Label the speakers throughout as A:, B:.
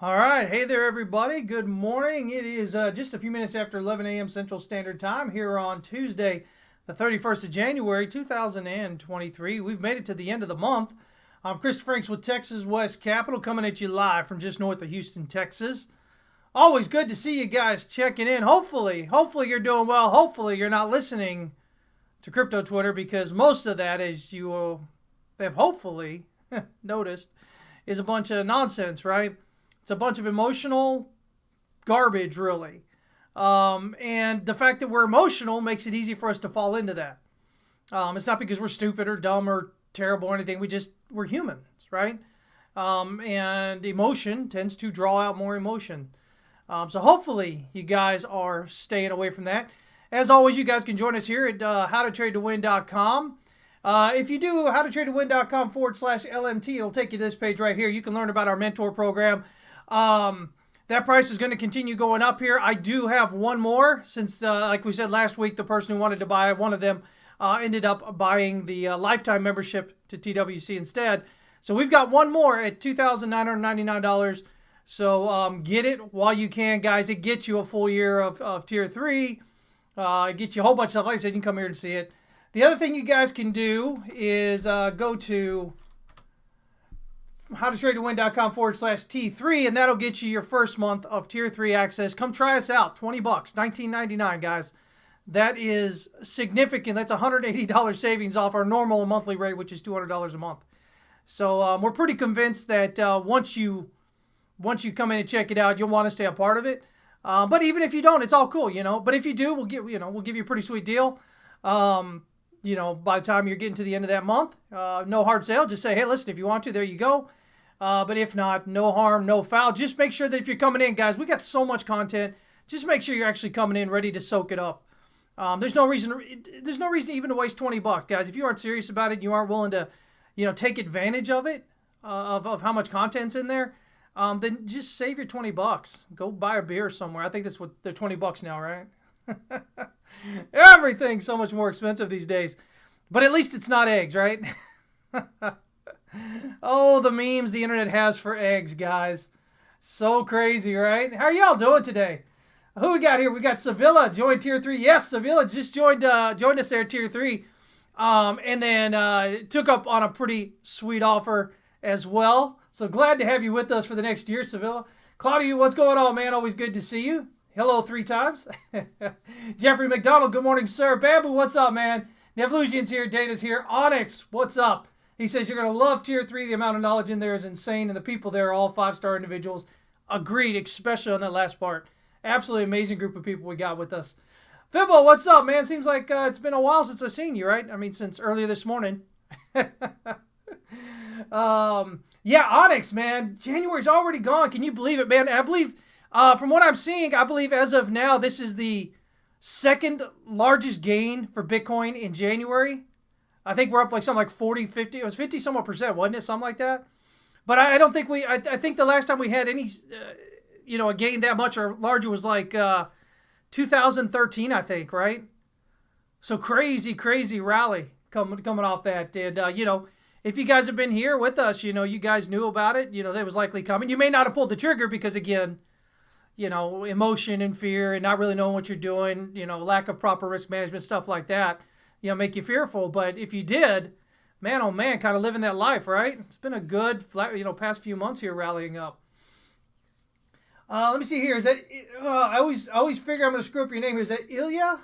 A: All right. Hey there, everybody. Good morning. It is just a few minutes after 11 a.m. Central Standard Time here on Tuesday, the 31st of January, 2023. We've made it to the end of the month. I'm Christopher Franks with Texas West Capital coming at you live from just north of Houston, Texas. Always good to see you guys checking in. Hopefully you're doing well. Hopefully you're not listening to Crypto Twitter because most of that, as you will have hopefully noticed, is a bunch of nonsense, right? It's a bunch of emotional garbage, really. And the fact that we're emotional makes it easy for us to fall into that. It's not because we're stupid or dumb or terrible or anything. We're humans, right? And emotion tends to draw out more emotion. So hopefully you guys are staying away from that. As always, you guys can join us here at howtotradeToWin.com. If you do howtotradeToWin.com/LMT, it'll take you to this page right here. You can learn about our mentor program. That price is going to continue going up here. I do have one more since, like we said last week, the person who wanted to buy one of them ended up buying the lifetime membership to TWC instead. So we've got one more at $2,999. So get it while you can, guys. It gets you a full year of Tier 3. It gets you a whole bunch of stuff. Like I said, you can come here and see it. The other thing you guys can do is go to howtotradeToWin.com/T3, and that'll get you your first month of Tier 3 access. Come try us out. $20, $19.99, guys. That is significant. That's $180 savings off our normal monthly rate, which is $200 a month. So we're pretty convinced that once you come in and check it out, you'll want to stay a part of it. But even if you don't, it's all cool, But if you do, we'll give you a pretty sweet deal. By the time you're getting to the end of that month, no hard sale. Just say, hey, listen, if you want to, there you go. But if not, no harm, no foul. Just make sure that if you're coming in, guys, we got so much content. Just make sure you're actually coming in ready to soak it up. There's no reason even to waste $20, guys. If you aren't serious about it, you aren't willing to, take advantage of it, of how much content's in there, then just save your $20. Go buy a beer somewhere. I think that's what they're $20 now, right? Everything's so much more expensive these days. But at least it's not eggs, right? Oh, the memes the internet has for eggs, guys. So crazy, right? How are y'all doing today? Who we got here? We got Sevilla joined Tier 3. Yes, Sevilla just joined us there at Tier 3. And then took up on a pretty sweet offer as well. So glad to have you with us for the next year, Sevilla. Claudio, what's going on, man? Always good to see you. Hello 3 times. Jeffrey McDonald, good morning, sir. Bamboo, what's up, man? Nevlusian's here. Data's here. Onyx, what's up? He says you're going to love Tier 3. The amount of knowledge in there is insane, and the people there are all 5-star individuals. Agreed, especially on that last part. Absolutely amazing group of people we got with us. Fibbo, what's up, man? Seems like it's been a while since I've seen you, right? I mean, since earlier this morning. Yeah, Onyx, man. January's already gone. Can you believe it, man? I believe, from what I'm seeing, I believe as of now, this is the second largest gain for Bitcoin in January. I think we're up like something like 40, 50. It was 50 somewhat percent, wasn't it? Something like that. But I don't think I think the last time we had any, a gain that much or larger was like 2013, I think, right? So crazy rally coming off that. And, if you guys have been here with us, you guys knew about it. That was likely coming. You may not have pulled the trigger because, again, emotion and fear and not really knowing what you're doing, lack of proper risk management, stuff like that, make you fearful. But if you did, man, oh man, kind of living that life, right? It's been a good, past few months here rallying up. Let me see here. Is that, I always figure I'm going to screw up your name here. Is that Ilya?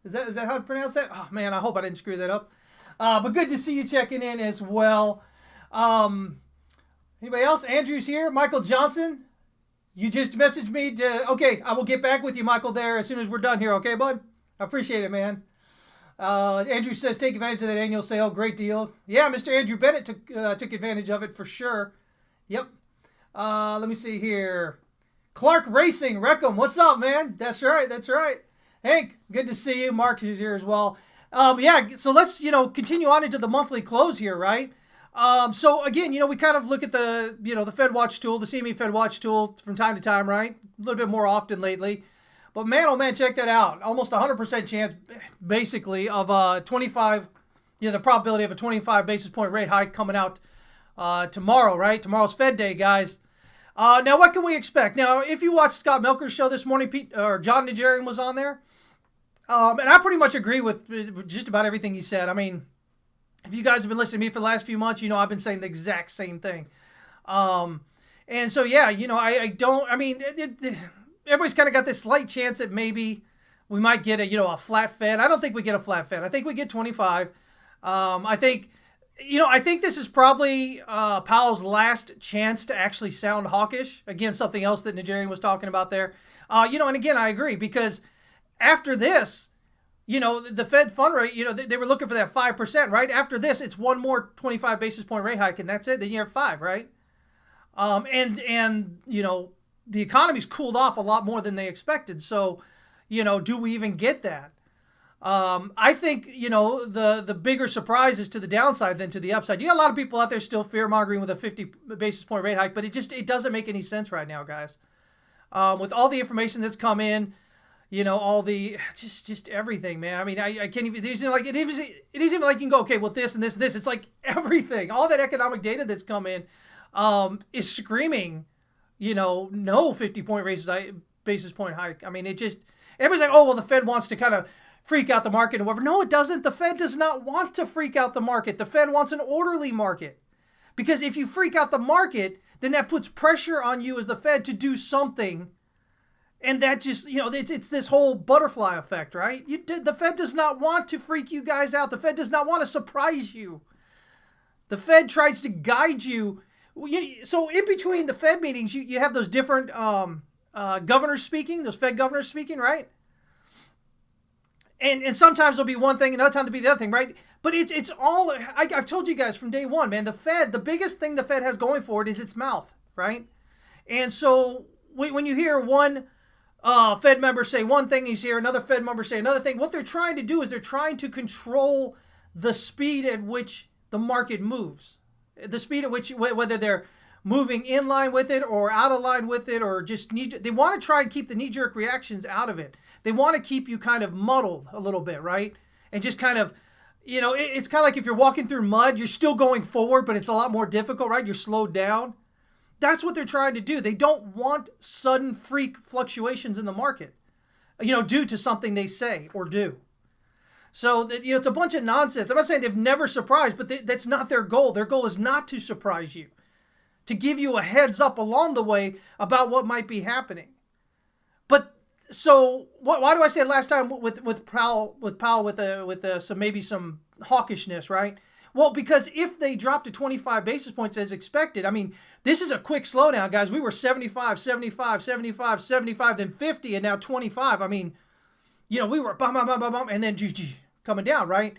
A: Is that how to pronounce that? Oh man, I hope I didn't screw that up. But good to see you checking in as well. Anybody else? Andrew's here. Michael Johnson. You just messaged me okay, I will get back with you, Michael, there as soon as we're done here. Okay, bud? I appreciate it, man. Andrew says, take advantage of that annual sale. Great deal. Yeah, Mr. Andrew Bennett took advantage of it for sure. Yep. Let me see here. Clark Racing, Reckham. What's up, man? That's right. Hank, good to see you. Mark is here as well. Yeah, so let's, continue on into the monthly close here, right? So again, we kind of look at the, the Fed Watch tool, the CME Fed Watch tool from time to time, right? A little bit more often lately. But man, oh man, check that out. Almost 100% chance, basically, of 25, the probability of a 25 basis point rate hike coming out tomorrow, right? Tomorrow's Fed Day, guys. Now, what can we expect? Now, if you watched Scott Milker's show this morning, Pete or John Nigerian was on there, and I pretty much agree with just about everything he said. I mean, if you guys have been listening to me for the last few months, I've been saying the exact same thing. And so, yeah, everybody's kind of got this slight chance that maybe we might get a flat Fed. I don't think we get a flat Fed. I think we get 25. I think this is probably Powell's last chance to actually sound hawkish. Again, something else that Nigerian was talking about there. And again, I agree, because after this, the Fed fund rate, they were looking for that 5%, right? After this, it's one more 25 basis point rate hike, and that's it. Then you're at 5, right? The economy's cooled off a lot more than they expected. So, do we even get that? I think, the bigger surprise is to the downside than to the upside. You got a lot of people out there still fear-mongering with a 50 basis point rate hike, but it doesn't make any sense right now, guys. With all the information that's come in, all the, just everything, man. I mean, I can't even, it isn't like you can go, okay, well, this and this and this. It's like everything, all that economic data that's come in is screaming, no 50 basis point hike. I mean, everybody's like, oh, well, the Fed wants to kind of freak out the market or whatever. No, it doesn't. The Fed does not want to freak out the market. The Fed wants an orderly market. Because if you freak out the market, then that puts pressure on you as the Fed to do something. And that just, it's this whole butterfly effect, right? The Fed does not want to freak you guys out. The Fed does not want to surprise you. The Fed tries to guide you. So in between the Fed meetings, you have those different governors speaking, those Fed governors speaking, right? And sometimes there'll be one thing, another time there'll be the other thing, right? But it's all, I've told you guys from day one, man, the biggest thing the Fed has going for it is its mouth, right? And so when you hear one Fed member say one thing, you hear another Fed member say another thing, what they're trying to do is they're trying to control the speed at which the market moves. The speed at which, whether they're moving in line with it or out of line with it, or just they want to try and keep the knee-jerk reactions out of it. They want to keep you kind of muddled a little bit, right? And just kind of, it's kind of like if you're walking through mud, you're still going forward, but it's a lot more difficult, right? You're slowed down. That's what they're trying to do. They don't want sudden freak fluctuations in the market, due to something they say or do. So, it's a bunch of nonsense. I'm not saying they've never surprised, but that's not their goal. Their goal is not to surprise you, to give you a heads up along the way about what might be happening. But so why do I say last time with Powell with some hawkishness, right? Well, because if they drop to 25 basis points as expected, I mean, this is a quick slowdown, guys. We were 75, 75, 75, 75, then 50, and now 25. I mean, we were bum, bum, bum, bum, bum, and then coming down, right?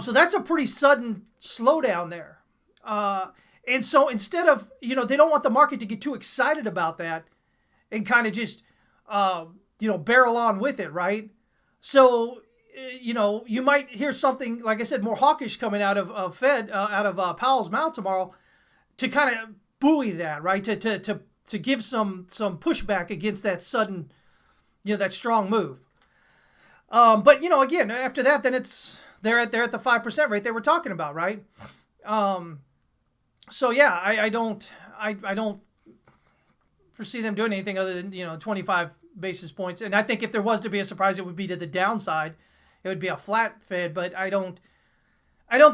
A: So that's a pretty sudden slowdown there. And so instead of, they don't want the market to get too excited about that and kind of just, barrel on with it, right? So, you might hear something, like I said, more hawkish coming out of Powell's mouth tomorrow to kind of buoy that, right? To give some pushback against that sudden, that strong move. But again, after that, then they're at the 5% rate they were talking about, right? So yeah, I don't foresee them doing anything other than 25 basis points. And I think if there was to be a surprise, it would be to the downside. It would be a flat Fed, but I don't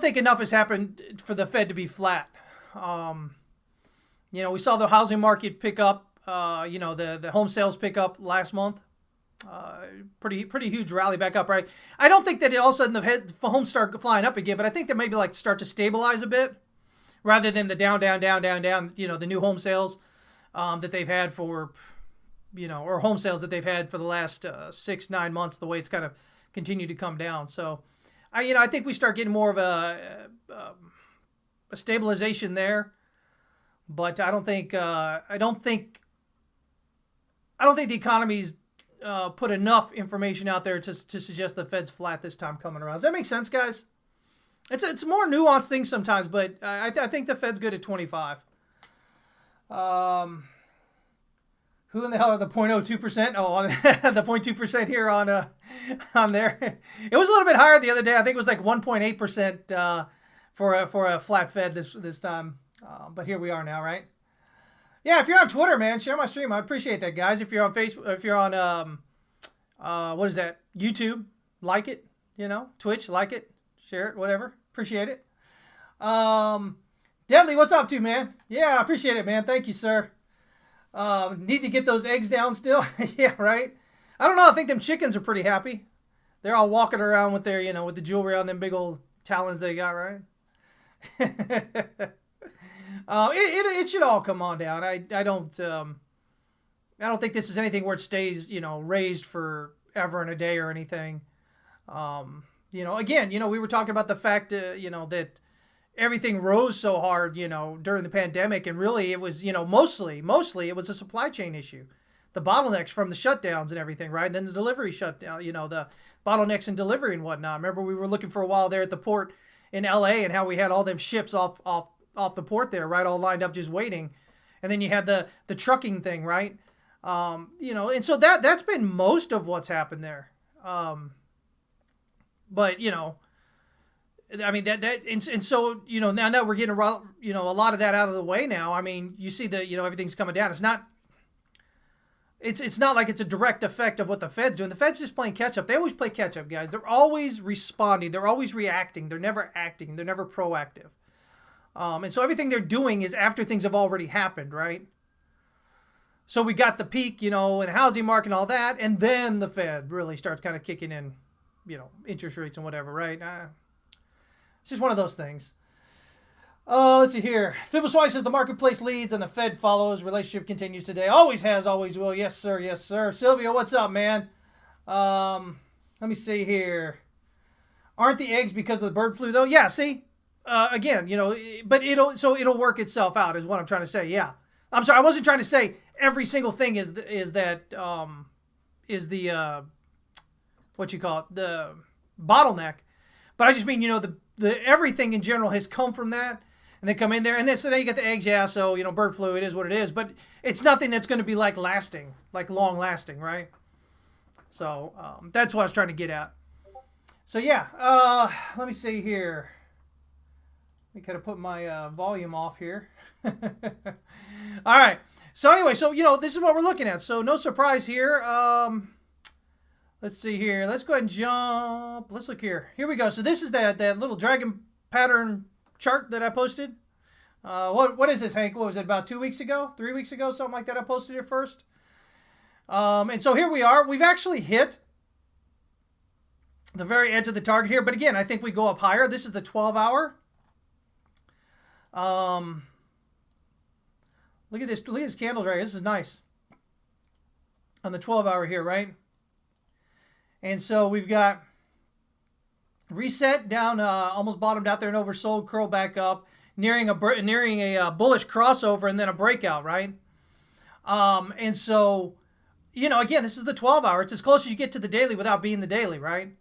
A: think enough has happened for the Fed to be flat. We saw the housing market pick up. The home sales pick up last month. Pretty huge rally back up, right? I don't think that all of a sudden the homes start flying up again, but I think they maybe start to stabilize a bit rather than the down, the new home sales that they've had for, or home sales that they've had for the last 6-9 months, the way it's kind of continued to come down. So, I think we start getting more of a stabilization there, but I don't think the economy's put enough information out there to suggest the Fed's flat this time coming around. Does that make sense, guys? It's more nuanced things sometimes, but I think the Fed's good at 25. Who in the hell are the 0.02%? Oh, the 0.2% here on there. It was a little bit higher the other day. I think it was like 1.8% for a flat Fed this time. But here we are now, right? Yeah, if you're on Twitter, man, share my stream. I appreciate that, guys. If you're on Facebook, if you're on what is that? YouTube, like it. Twitch, like it, share it, whatever. Appreciate it. Deadly, what's up, too, man? Yeah, I appreciate it, man. Thank you, sir. Need to get those eggs down still. Yeah, right. I don't know. I think them chickens are pretty happy. They're all walking around with their, with the jewelry on them big old talons they got, right? It should all come on down. I don't think this is anything where it stays, raised forever and a day or anything. Again, we were talking about the fact, that everything rose so hard, during the pandemic, and really it was, mostly it was a supply chain issue. The bottlenecks from the shutdowns and everything, right? And then the delivery shutdown, the bottlenecks in delivery and whatnot. Remember, we were looking for a while there at the port in LA and how we had all them ships off the port there, right? All lined up just waiting. And then you had the trucking thing, right? And so that's been most of what's happened there. But, I mean, and so, now that we're getting, a lot of that out of the way now, I mean, you see that, everything's coming down. It's not like it's a direct effect of what the Fed's doing. The Fed's just playing catch up. They always play catch up, guys. They're always responding. They're always reacting. They're never acting. They're never proactive. And so everything they're doing is after things have already happened, right? So we got the peak, in the housing market and all that, and then the Fed really starts kind of kicking in, interest rates and whatever, right? It's just one of those things. Let's see here. Fibbleswine says the marketplace leads and the Fed follows. Relationship continues today. Always has, always will. Yes, sir. Yes, sir. Sylvia, what's up, man? Let me see here. Aren't the eggs because of the bird flu, though? Yeah, see? Again, but it'll work itself out is what I'm trying to say. Yeah. I'm sorry. I wasn't trying to say every single thing is the what you call it, the bottleneck. But I just mean, the everything in general has come from that. And they come in there, and then so now you get the eggs, yeah, so, bird flu, it is what it is. But it's nothing that's going to be, lasting, long-lasting, right? So that's what I was trying to get at. So, yeah, let me see here. Let me kind of put my volume off here. All right. So, anyway, this is what we're looking at. So, no surprise here. Let's see here. Let's go ahead and jump. Let's look here. Here we go. So, this is that little dragon pattern chart that I posted. What is this, Hank? What was it, about 2 weeks ago? 3 weeks ago? Something like that. I posted it first. And so here we are. We've actually hit the very edge of the target here. But again, I think we go up higher. This is the 12-hour. Look at this. Look at these candles right here. This is nice. On the 12-hour here, right? And so we've got reset down, almost bottomed out there and oversold, curl back up, nearing a bullish crossover and then a breakout, right? And so, again, this is the 12-hour. It's as close as you get to the daily without being the daily, right?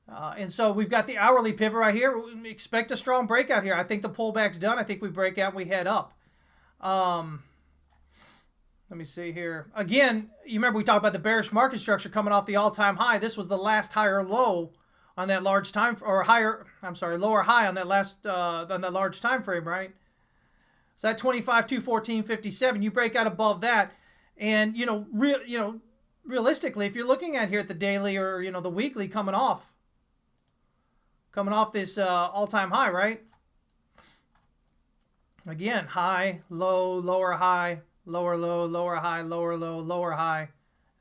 A: And so we've got the hourly pivot right here. We expect a strong breakout here. I think the pullback's done. I think we break out and we head up. Let me see here. Again, you remember we talked about the bearish market structure coming off the all-time high. This was the last higher low on that large time, or higher, lower high on that last, on that large time frame, right? So that 25, 214, 57, you break out above that. And, realistically, if you're looking at here at the daily or, the weekly coming off this all-time high, right? Again, high, low, lower high, lower low, lower high, lower low, lower high.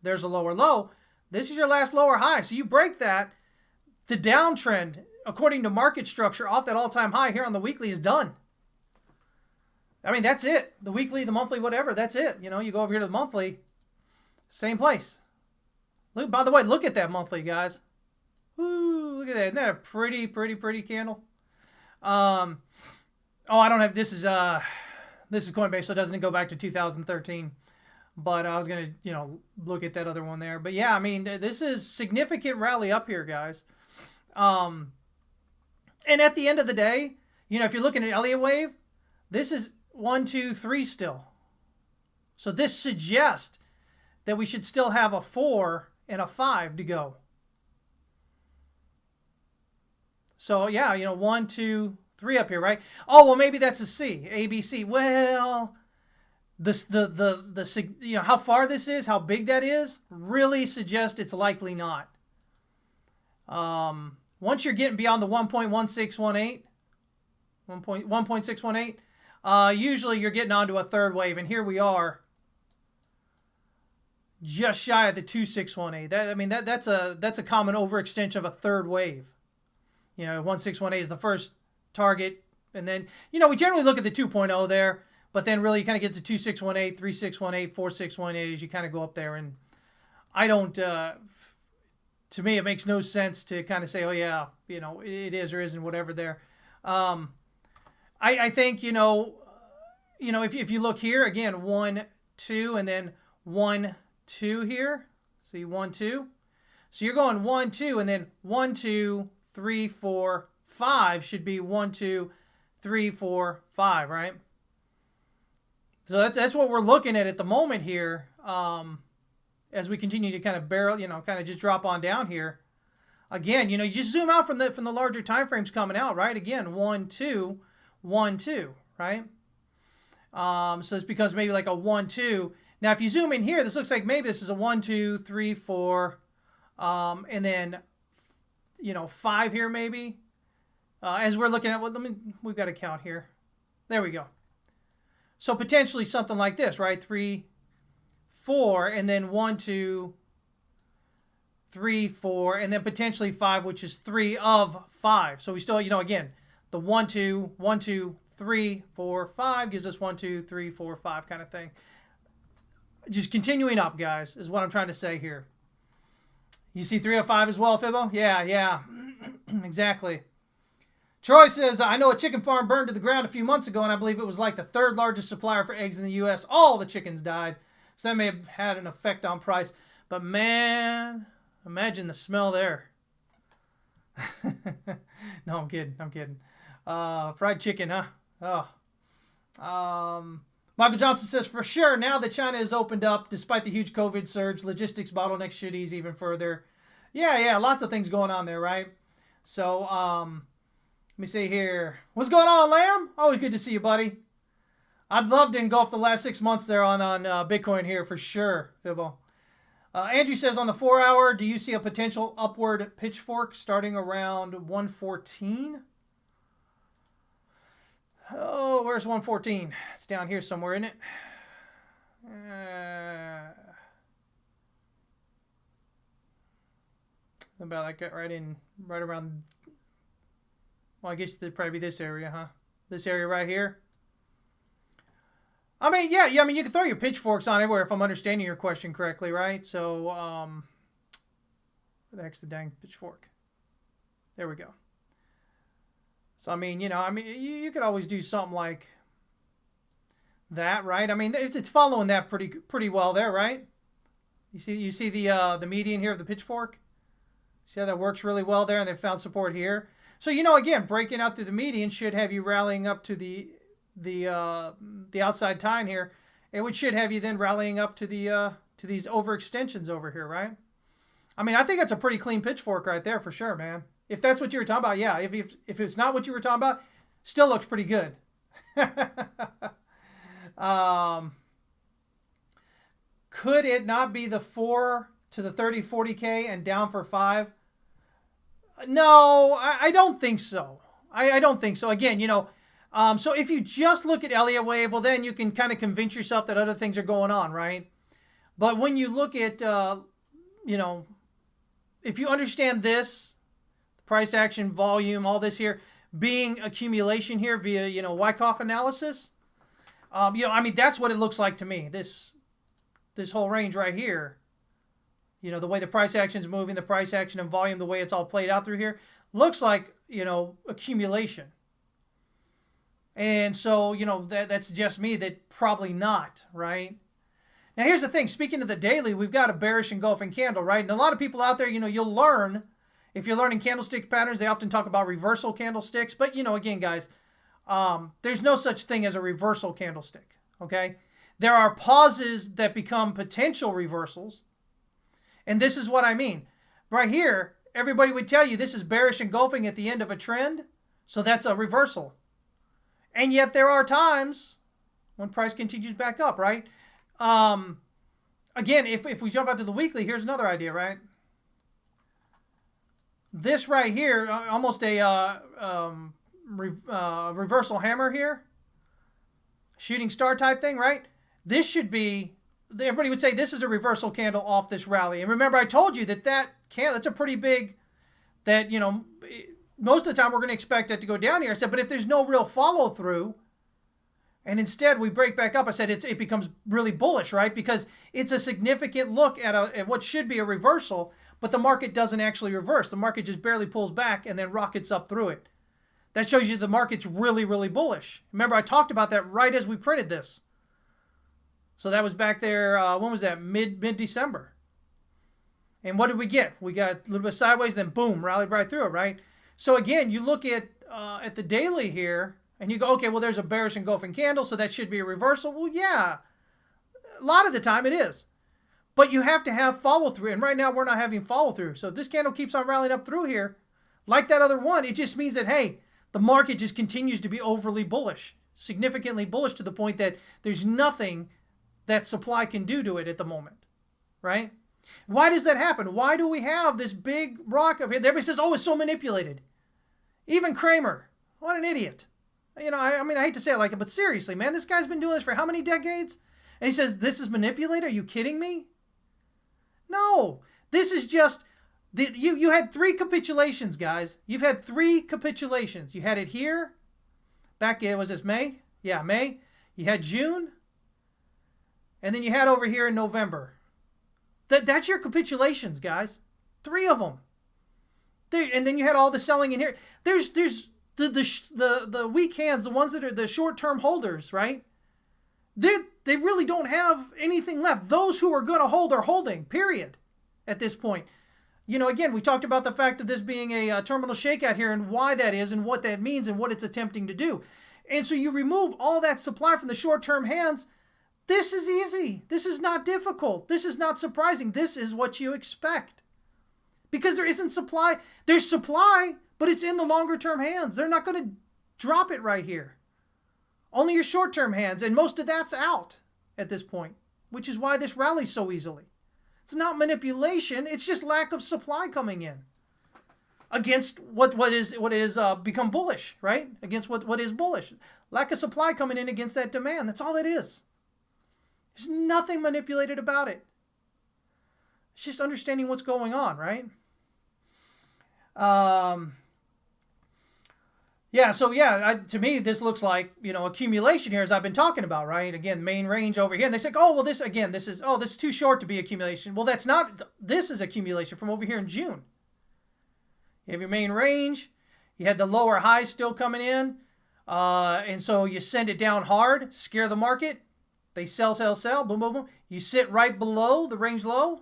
A: There's a lower low. This is your last lower high. So you break that. The downtrend, according to market structure, off that all-time high here on the weekly is done. I mean, that's it. The weekly, the monthly, whatever, that's it. You go over here to the monthly, same place. Look, by the way, look at that monthly, guys. Woo, look at that. Isn't that a pretty, pretty, pretty candle? I don't have, this is Coinbase, so it doesn't go back to 2013. But I was going to, look at that other one there. But yeah, I mean, this is significant rally up here, guys. And at the end of the day, if you're looking at Elliott wave, this is 1, 2, 3 still. So this suggests that we should still have a 4 and a 5 to go. So yeah, 1, 2, 3 up here, right? Oh, well, maybe that's a C, A, B, C. Well, how far this is, how big that is, really suggests it's likely not. Once you're getting beyond the 1.618, usually you're getting onto a third wave, and here we are, just shy of the 2618. That's a common overextension of a third wave. 1618 is the first target, and then we generally look at the 2.0 there, but then really you kind of get to 2618, 3618, 4618 as you kind of go up there, and I don't. To me, it makes no sense to kind of say, oh yeah, it is or isn't, whatever there. I think if you look here again, 1, 2, and then 1, 2 here. See 1, 2. So you're going 1, 2, and then 1, 2, 3, 4, 5 should be 1, 2, 3, 4, 5, right? So that's what we're looking at the moment here. As we continue to kind of barrel, kind of just drop on down here. Again, you just zoom out from the larger time frames coming out, right? Again, 1, 2, 1, 2, right? So it's because maybe like a 1, 2. Now, if you zoom in here, this looks like maybe this is a 1, 2, 3, 4, and then 5 here maybe. As we're looking at we've got to count here. There we go. So potentially something like this, right? 3, 4, and then 1, 2, 3, 4, and then potentially 5, which is 3 of 5. So we still, again, the 1, 2, 1, 2, 3, 4, 5 gives us 1, 2, 3, 4, 5 kind of thing. Just continuing up, guys, is what I'm trying to say here. You see 305 as well, Fibbo? Yeah. Exactly. Troy says, I know a chicken farm burned to the ground a few months ago, and I believe it was like the 3rd largest supplier for eggs in the U.S. All the chickens died. So that may have had an effect on price. But man, imagine the smell there. No, I'm kidding. Fried chicken, huh? Oh. Michael Johnson says, for sure, now that China has opened up, despite the huge COVID surge, logistics bottlenecks should ease even further. Yeah, lots of things going on there, right? So, let me see here. What's going on, Lamb? Always good to see you, buddy. I'd love to engulf the last 6 months there on Bitcoin here for sure, Fibbo. Andrew says, on the 4-hour, do you see a potential upward pitchfork starting around 114? Oh, where's 114? It's down here somewhere, isn't it? About like right around. Well, I guess it'd probably be this area, huh? This area right here. Yeah. You can throw your pitchforks on everywhere if I'm understanding your question correctly, right? So, where the heck's the dang pitchfork? There we go. So, you could always do something like that, right? It's following that pretty well there, right? You see the median here of the pitchfork? See how that works really well there, and they found support here. So, again, breaking out through the median should have you rallying up to the outside time here. It should have you then rallying up to these overextensions over here, right? I think that's a pretty clean pitchfork right there for sure, man. If that's what you were talking about, yeah. If it's not what you were talking about, still looks pretty good. Could it not be the 4 to the 30, 40K and down for 5? No, I don't think so. I don't think so. Again, so if you just look at Elliott Wave, well, then you can kind of convince yourself that other things are going on, right? But when you look at, if you understand this, price action, volume, all this here, being accumulation here via, Wyckoff analysis, that's what it looks like to me. This whole range right here, the way the price action is moving, the price action and volume, the way it's all played out through here, looks like, accumulation. And so, that suggests me that probably not, right? Now, here's the thing. Speaking of the daily, we've got a bearish engulfing candle, right? And a lot of people out there, you'll learn, if you're learning candlestick patterns, they often talk about reversal candlesticks. But, again, guys, there's no such thing as a reversal candlestick, okay? There are pauses that become potential reversals. And this is what I mean. Right here, everybody would tell you this is bearish engulfing at the end of a trend. So that's a reversal. And yet there are times when price continues back up, right? Again, if we jump out to the weekly, here's another idea, right? This right here, almost a reversal hammer here. Shooting star type thing, right? This should be, everybody would say this is a reversal candle off this rally. And remember, I told you that candle, that's a pretty big, that, most of the time we're going to expect it to go down here. I said, but if there's no real follow through, and instead we break back up, I said it becomes really bullish, right? Because it's a significant look at what should be a reversal, but the market doesn't actually reverse. The market just barely pulls back and then rockets up through it. That shows you the market's really, really bullish. Remember, I talked about that right as we printed this. So that was back there, when was that? Mid-December. And what did we get? We got a little bit sideways, then boom, rallied right through it, right? So again, you look at the daily here, and you go, okay, well, there's a bearish engulfing candle, so that should be a reversal. Well, yeah, a lot of the time it is. But you have to have follow-through, and right now we're not having follow-through. So if this candle keeps on rallying up through here, like that other one, it just means that, hey, the market just continues to be overly bullish, significantly bullish to the point that there's nothing that supply can do to it at the moment, right? Why does that happen? Why do we have this big rock up here? Everybody says, oh, it's so manipulated. Even Kramer, what an idiot. I mean, I hate to say it like that, but seriously, man, this guy's been doing this for how many decades? And he says, this is manipulated? Are you kidding me? No, this is just, you had 3 capitulations, guys. You've had 3 capitulations. You had it here, back in, was this May? Yeah, May. You had June, and then you had over here in November. That's your capitulations, guys. 3 of them. And then you had all the selling in here. There's the weak hands, the ones that are the short-term holders, right? They really don't have anything left. Those who are going to hold are holding, period, at this point. Again, we talked about the fact of this being a terminal shakeout here and why that is and what that means and what it's attempting to do. And so you remove all that supply from the short-term hands. This is easy. This is not difficult. This is not surprising. This is what you expect. Because there isn't supply. There's supply, but it's in the longer-term hands. They're not going to drop it right here. Only your short-term hands, and most of that's out at this point, which is why this rallies so easily. It's not manipulation. It's just lack of supply coming in against what is become bullish, right? Against what is bullish. Lack of supply coming in against that demand. That's all it is. There's nothing manipulated about it. It's just understanding what's going on, right? To me, this looks like, accumulation here, as I've been talking about, right? Again, main range over here. And they say, oh, well, this is too short to be accumulation. Well, that's not, this is accumulation from over here in June. You have your main range. You had the lower highs still coming in. And so you send it down hard, scare the market. They sell, boom, boom, boom. You sit right below the range low.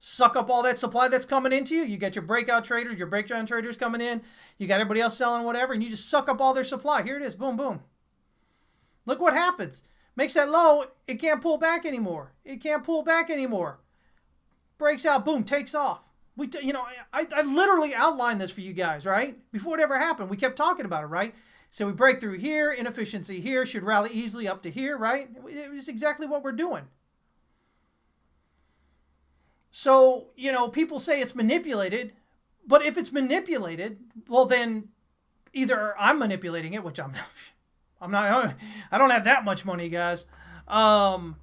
A: Suck up all that supply that's coming into you. You got your breakout traders, your breakdown traders coming in. You got everybody else selling whatever, and you just suck up all their supply. Here it is. Boom, boom. Look what happens. Makes that low. It can't pull back anymore. It can't pull back anymore. Breaks out. Boom. Takes off. I literally outlined this for you guys, right? Before it ever happened. We kept talking about it, right? So we break through here. Inefficiency here. Should rally easily up to here, right? It was exactly what we're doing. So, people say it's manipulated, but if it's manipulated, well, then either I'm manipulating it, which I'm not, I don't have that much money, guys. Or,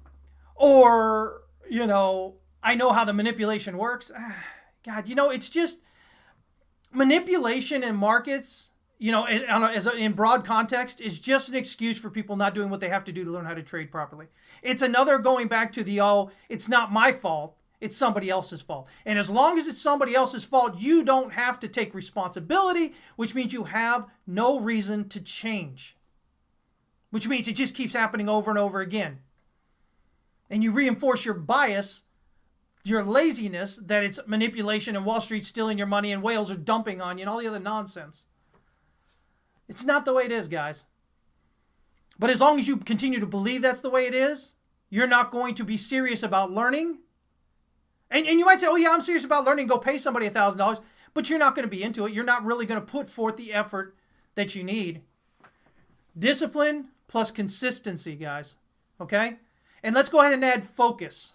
A: I know how the manipulation works. God, it's just manipulation in markets, in broad context, is just an excuse for people not doing what they have to do to learn how to trade properly. It's another going back to it's not my fault. It's somebody else's fault. And as long as it's somebody else's fault, you don't have to take responsibility, which means you have no reason to change. Which means it just keeps happening over and over again. And you reinforce your bias, your laziness, that it's manipulation and Wall Street's stealing your money and whales are dumping on you and all the other nonsense. It's not the way it is, guys. But as long as you continue to believe that's the way it is, you're not going to be serious about learning. And you might say, oh yeah, I'm serious about learning, go pay somebody $1,000, but you're not going to be into it. You're not really going to put forth the effort that you need. Discipline plus consistency, guys. Okay? And let's go ahead and add focus.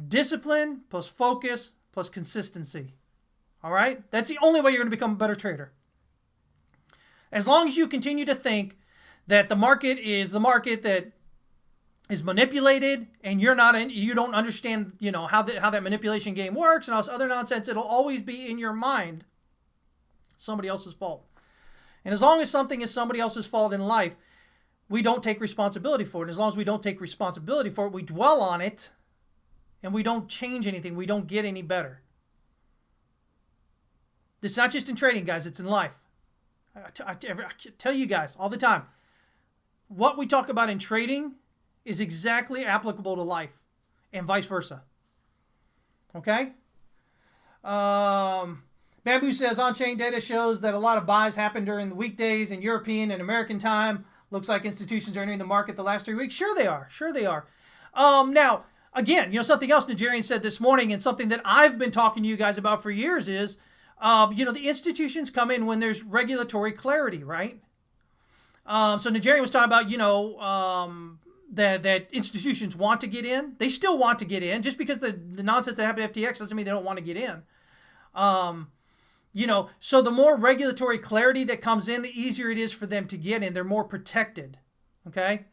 A: Discipline plus focus plus consistency. All right? That's the only way you're going to become a better trader. As long as you continue to think that the market is the market that is manipulated, and you don't understand, how that manipulation game works and all this other nonsense, it'll always be in your mind somebody else's fault. And as long as something is somebody else's fault in life, we don't take responsibility for it. As long as we don't take responsibility for it, we dwell on it, and we don't change anything. We don't get any better. It's not just in trading, guys. It's in life. I tell you guys all the time, what we talk about in trading is exactly applicable to life, and vice versa. Okay? Bamboo says on-chain data shows that a lot of buys happen during the weekdays in European and American time. Looks like institutions are entering the market the last 3 weeks. Sure they are. Now, again, something else Nigerian said this morning, and something that I've been talking to you guys about for years is, the institutions come in when there's regulatory clarity, right? So Nigerian was talking about, that institutions want to get in. They still want to get in. Just because the nonsense that happened at FTX doesn't mean they don't want to get in. So the more regulatory clarity that comes in, the easier it is for them to get in. They're more protected. Okay?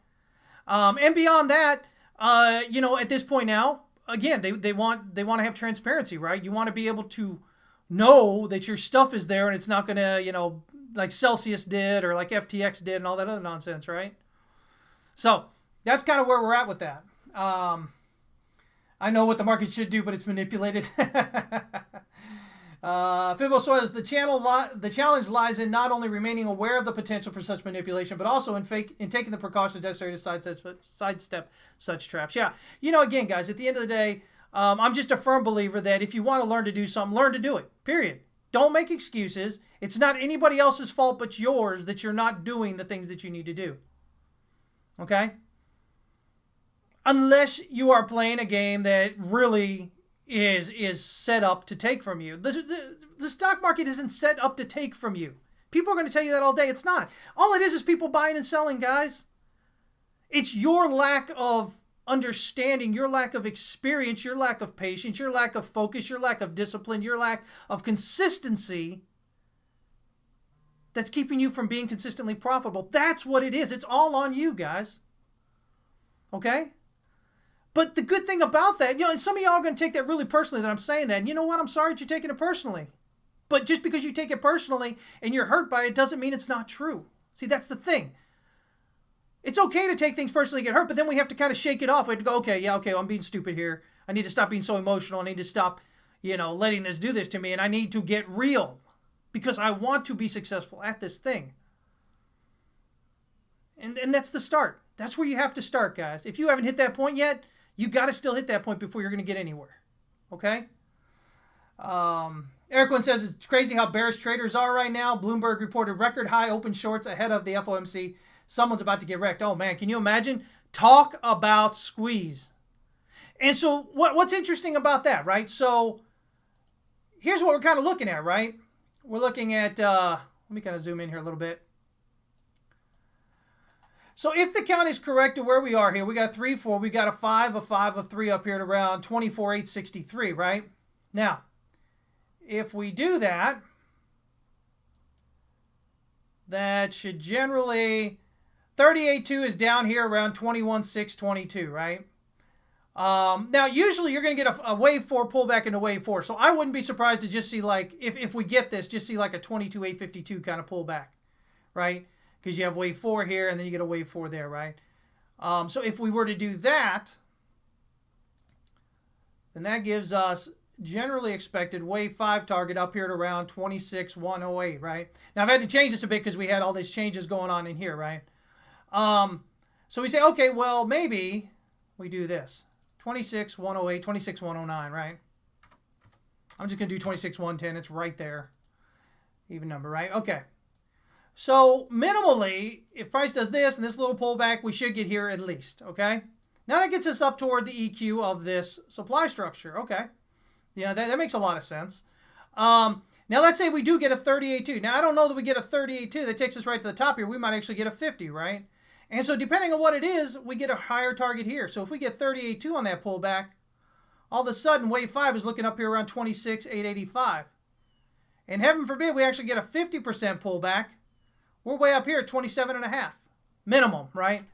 A: And beyond that, at this point now, again, they want to have transparency, right? You want to be able to know that your stuff is there and it's not going to, like Celsius did or like FTX did and all that other nonsense, right? So that's kind of where we're at with that. I know what the market should do, but it's manipulated. Fibbo says the challenge lies in not only remaining aware of the potential for such manipulation, but also in taking the precautions necessary to sidestep such traps. Yeah, again, guys, at the end of the day, I'm just a firm believer that if you want to learn to do something, learn to do it. Period. Don't make excuses. It's not anybody else's fault but yours that you're not doing the things that you need to do. Okay? Unless you are playing a game that really is set up to take from you. The stock market isn't set up to take from you. People are going to tell you that all day. It's not. All it is people buying and selling, guys. It's your lack of understanding, your lack of experience, your lack of patience, your lack of focus, your lack of discipline, your lack of consistency that's keeping you from being consistently profitable. That's what it is. It's all on you, guys. Okay? But the good thing about that, and some of y'all are going to take that really personally that I'm saying that. And you know what? I'm sorry that you're taking it personally. But just because you take it personally and you're hurt by it doesn't mean it's not true. See, that's the thing. It's okay to take things personally and get hurt, but then we have to kind of shake it off. We have to go, okay, I'm being stupid here. I need to stop being so emotional. I need to stop, letting this do this to me. And I need to get real because I want to be successful at this thing. And that's the start. That's where you have to start, guys. If you haven't hit that point yet, you got to still hit that point before you're going to get anywhere. Okay? Eric says it's crazy how bearish traders are right now. Bloomberg reported record high open shorts ahead of the FOMC. Someone's about to get wrecked. Oh, man, can you imagine? Talk about squeeze. And so what's interesting about that, right? So here's what we're kind of looking at, right? We're looking at, let me kind of zoom in here a little bit. So if the count is correct to where we are here, we got 3, 4, we got a 5, a 5, a 3 up here at around 24,863, right? Now, if we do that, that should generally, 38.2 is down here around 21,622, right? Now, usually you're going to get a wave 4 pullback into wave 4. So I wouldn't be surprised to just see like, if we get this, just see like a 22,852 kind of pullback, right? Because you have wave 4 here, and then you get a wave 4 there, right? So if we were to do that, then that gives us generally expected wave 5 target up here at around 26,108, right? Now, I've had to change this a bit because we had all these changes going on in here, right? So we say, okay, well, maybe we do this. 26,108, 26,109, right? I'm just going to do 26,110. It's right there. Even number, right? Okay. So minimally, if price does this and this little pullback, we should get here at least, okay? Now that gets us up toward the EQ of this supply structure, okay? Yeah, that makes a lot of sense. Now, let's say we do get a 38.2. Now, I don't know that we get a 38.2 that takes us right to the top here. We might actually get a 50, right? And so depending on what it is, we get a higher target here. So if we get 38.2 on that pullback, all of a sudden, wave 5 is looking up here around 26,885. And heaven forbid we actually get a 50% pullback. We're way up here at 27.5. Minimum, right?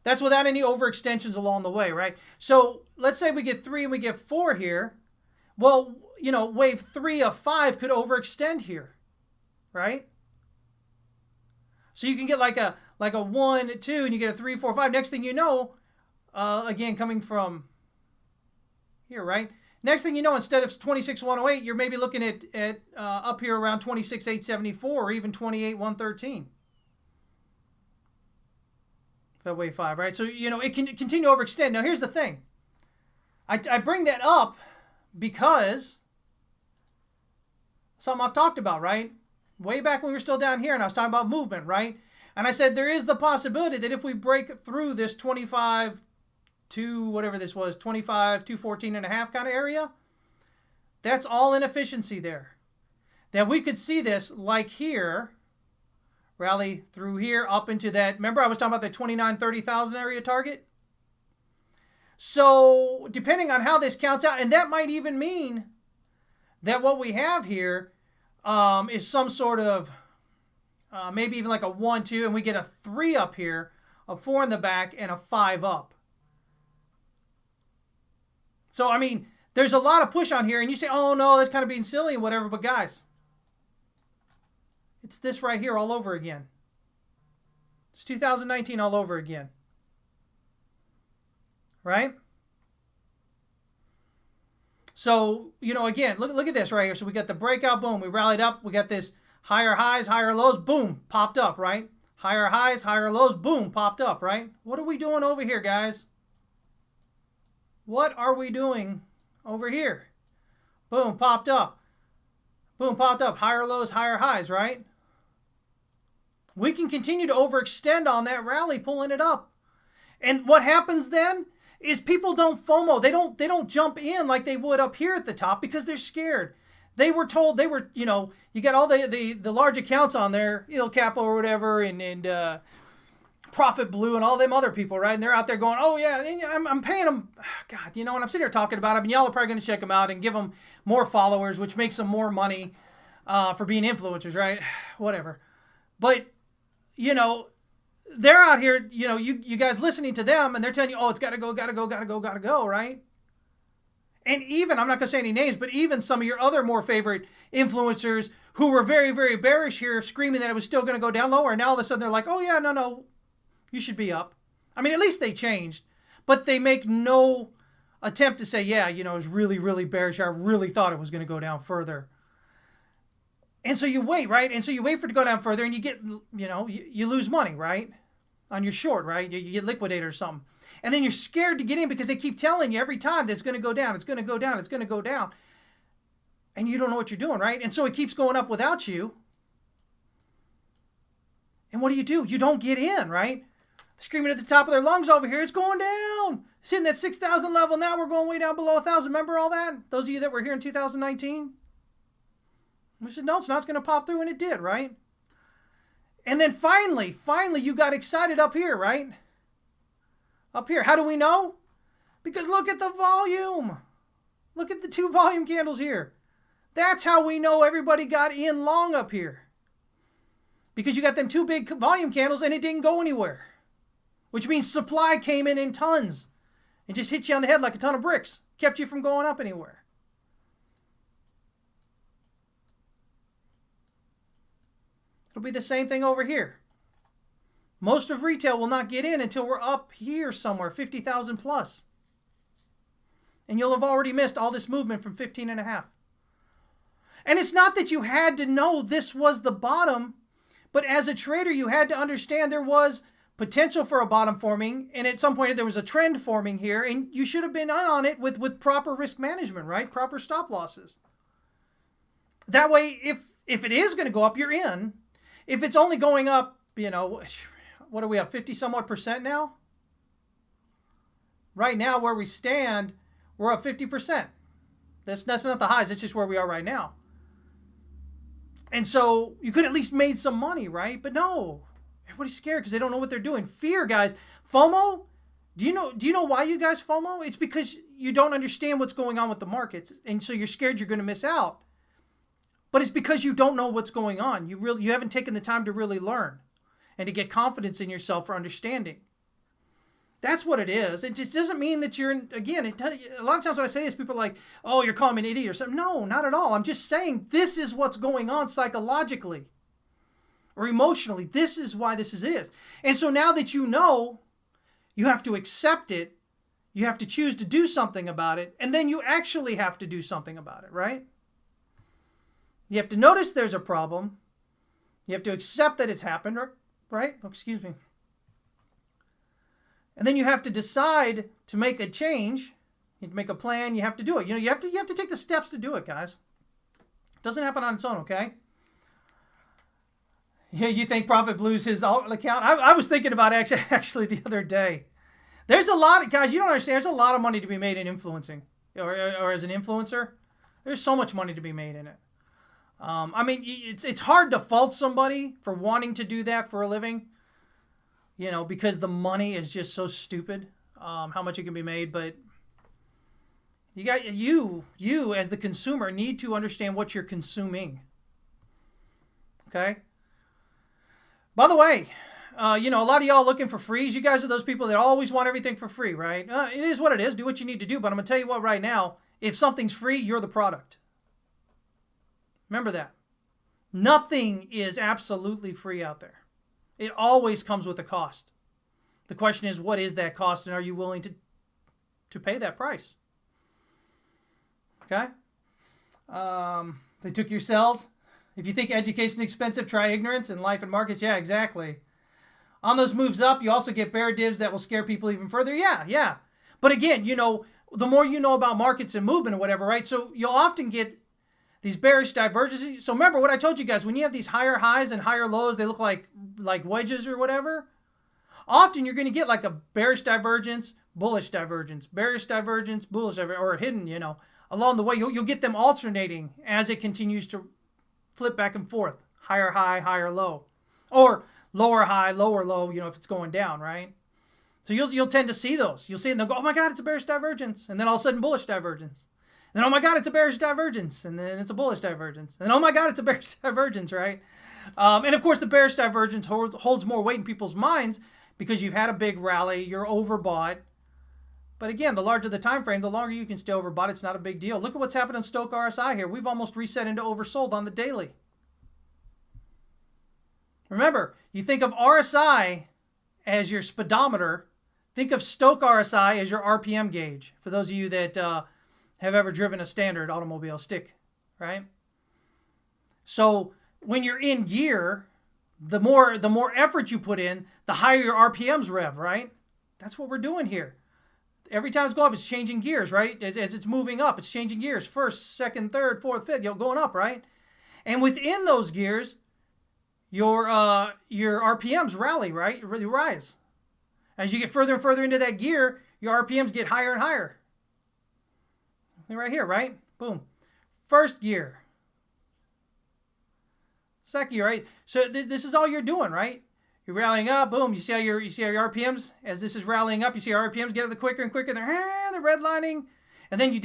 A: That's without any overextensions along the way, right? So let's say we get 3 and we get 4 here. Well, you know, wave 3 of 5 could overextend here, right? So you can get like a 1, 2, and you get a 3, 4, 5. Next thing you know, again, coming from here, right? Next thing you know, instead of 26,108, you're maybe looking at up here around 26,874 or even 28,113. That wave 5, right? So, you know, it can continue to overextend. Now, here's the thing. I bring that up because something I've talked about, right? Way back when we were still down here and I was talking about movement, right? And I said there is the possibility that if we break through this 25 to whatever this was, 25, 214.5 kind of area, that's all inefficiency there. That we could see this like here, rally through here up into that. Remember I was talking about the 29, 30,000 area target? So depending on how this counts out, and that might even mean that what we have here is some sort of maybe even like a 1, 2, and we get a 3 up here, a 4 in the back, and a 5 up. So, I mean, there's a lot of push on here, and you say, oh, no, that's kind of being silly and whatever, but guys, it's this right here all over again. It's 2019 all over again. Right? So, you know, again, look at this right here. So we got the breakout, boom, we rallied up. We got this higher highs, higher lows, boom, popped up, right? Higher highs, higher lows, boom, popped up, right? What are we doing over here, guys? What are we doing over here? Boom, popped up. Boom, popped up. Higher lows, higher highs, right? We can continue to overextend on that rally, pulling it up. And what happens then is people don't FOMO. They don't jump in like they would up here at the top because they're scared. They were told, you know, you got all the large accounts on there, Capital or whatever, and Profit Blue and all them other people, right? And they're out there going, oh yeah, I'm paying them. God, you know, and I'm sitting here talking about them, and y'all are probably going to check them out and give them more followers, which makes them more money for being influencers, right? Whatever. But, you know, they're out here, you know, you guys listening to them, and they're telling you, oh, it's got to go, got to go, got to go, got to go, right? And even, I'm not going to say any names, but even some of your other more favorite influencers who were very, very bearish here, screaming that it was still going to go down lower, and now all of a sudden they're like, oh yeah, no, you should be up. I mean, at least they changed, but they make no attempt to say, yeah, you know, it was really, really bearish. I really thought it was going to go down further. And so you wait, right? And so you wait for it to go down further, and you get, you know, you lose money, right? On your short, right? You get liquidated or something. And then you're scared to get in because they keep telling you every time that it's going to go down, it's going to go down, it's going to go down. And you don't know what you're doing, right? And so it keeps going up without you. And what do? You don't get in, right? Screaming at the top of their lungs over here, it's going down. It's hitting that 6,000 level. Now we're going way down below 1,000. Remember all that? Those of you that were here in 2019? We said, no, it's not going to pop through, and it did, right? And then finally, you got excited up here, right? Up here. How do we know? Because look at the volume. Look at the 2 volume candles here. That's how we know everybody got in long up here. Because you got them 2 big volume candles and it didn't go anywhere. Which means supply came in tons and just hit you on the head like a ton of bricks. Kept you from going up anywhere. It'll be the same thing over here. Most of retail will not get in until we're up here somewhere, 50,000 plus. And you'll have already missed all this movement from 15.5. And it's not that you had to know this was the bottom, but as a trader, you had to understand there was potential for a bottom forming, and at some point there was a trend forming here, and you should have been on it with proper risk management, right? Proper stop losses. That way, if it is going to go up, you're in. If it's only going up, you know, what are we up, 50 somewhat percent now? Right now, where we stand, we're up 50%. That's not the highs. That's just where we are right now. And so you could at least made some money, right? But no, everybody's scared because they don't know what they're doing. Fear, guys. FOMO. Do you know why you guys FOMO? It's because you don't understand what's going on with the markets, and so you're scared you're going to miss out. But it's because you don't know what's going on. You haven't taken the time to really learn and to get confidence in yourself for understanding. That's what it is. It just doesn't mean that you're, again, a lot of times when I say this, people are like, oh, you're calling me an idiot or something. No, not at all. I'm just saying this is what's going on psychologically or emotionally. This is why this is. And so now that you know, you have to accept it. You have to choose to do something about it. And then you actually have to do something about it, right? You have to notice there's a problem. You have to accept that it's happened, right? Oh, excuse me. And then you have to decide to make a change. You have to make a plan. You have to do it. You have to take the steps to do it, guys. It doesn't happen on its own, okay? Yeah, you think Prophet Blue's his account? I was thinking about it actually the other day. There's a lot of, guys, you don't understand. There's a lot of money to be made in influencing or as an influencer. There's so much money to be made in it. I mean, it's hard to fault somebody for wanting to do that for a living, because the money is just so stupid, how much it can be made. But you as the consumer need to understand what you're consuming. Okay. By the way, a lot of y'all looking for frees. You guys are those people that always want everything for free, right? It is what it is. Do what you need to do. But I'm going to tell you what right now, if something's free, you're the product. Remember that. Nothing is absolutely free out there. It always comes with a cost. The question is, what is that cost, and are you willing to pay that price? Okay? They took your cells. If you think education is expensive, try ignorance in life and markets. Yeah, exactly. On those moves up, you also get bear divs that will scare people even further. Yeah. But again, the more you know about markets and movement or whatever, right? So you'll often get these bearish divergences. So remember what I told you guys, when you have these higher highs and higher lows, they look like wedges or whatever. Often you're going to get like a bearish divergence, bullish divergence, bearish divergence, bullish divergence, or hidden, along the way. You'll get them alternating as it continues to flip back and forth. Higher high, higher low. Or lower high, lower low, if it's going down, right? So you'll tend to see those. You'll see it and they'll go, oh my God, it's a bearish divergence. And then all of a sudden bullish divergence. And then, oh my God, it's a bearish divergence. And then it's a bullish divergence. And then, oh my God, it's a bearish divergence, right? And of course, the bearish divergence holds more weight in people's minds because you've had a big rally, you're overbought. But again, the larger the time frame, the longer you can stay overbought. It's not a big deal. Look at what's happened on Stochk RSI here. We've almost reset into oversold on the daily. Remember, you think of RSI as your speedometer. Think of Stochk RSI as your RPM gauge. For those of you that have ever driven a standard automobile stick, right? So when you're in gear, the more effort you put in, the higher your RPMs rev, right? That's what we're doing here. Every time it's going up, it's changing gears, right? As it's moving up, it's changing gears. First, second, third, fourth, fifth, going up, right? And within those gears, your RPMs rally, right? Really rise. As you get further and further into that gear, your RPMs get higher and higher. Right here, right? Boom. First gear. Second gear, right? So this is all you're doing, right? You're rallying up, boom. You see how your RPMs, as this is rallying up, you see your RPMs get up the quicker and quicker. They're redlining. And then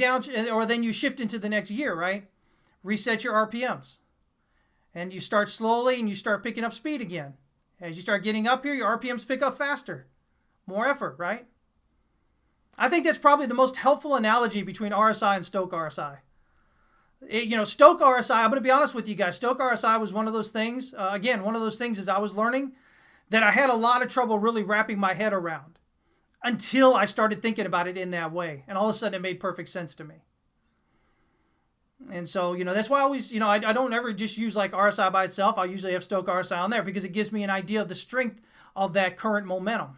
A: then you shift into the next gear, right? Reset your RPMs. And you start slowly and you start picking up speed again. As you start getting up here, your RPMs pick up faster. More effort, right? I think that's probably the most helpful analogy between RSI and Stochk RSI. Stochk RSI, I'm going to be honest with you guys. Stochk RSI was one of those things, one of those things as I was learning that I had a lot of trouble really wrapping my head around until I started thinking about it in that way. And all of a sudden it made perfect sense to me. And so, that's why I always, I don't ever just use like RSI by itself. I'll usually have Stochk RSI on there because it gives me an idea of the strength of that current momentum.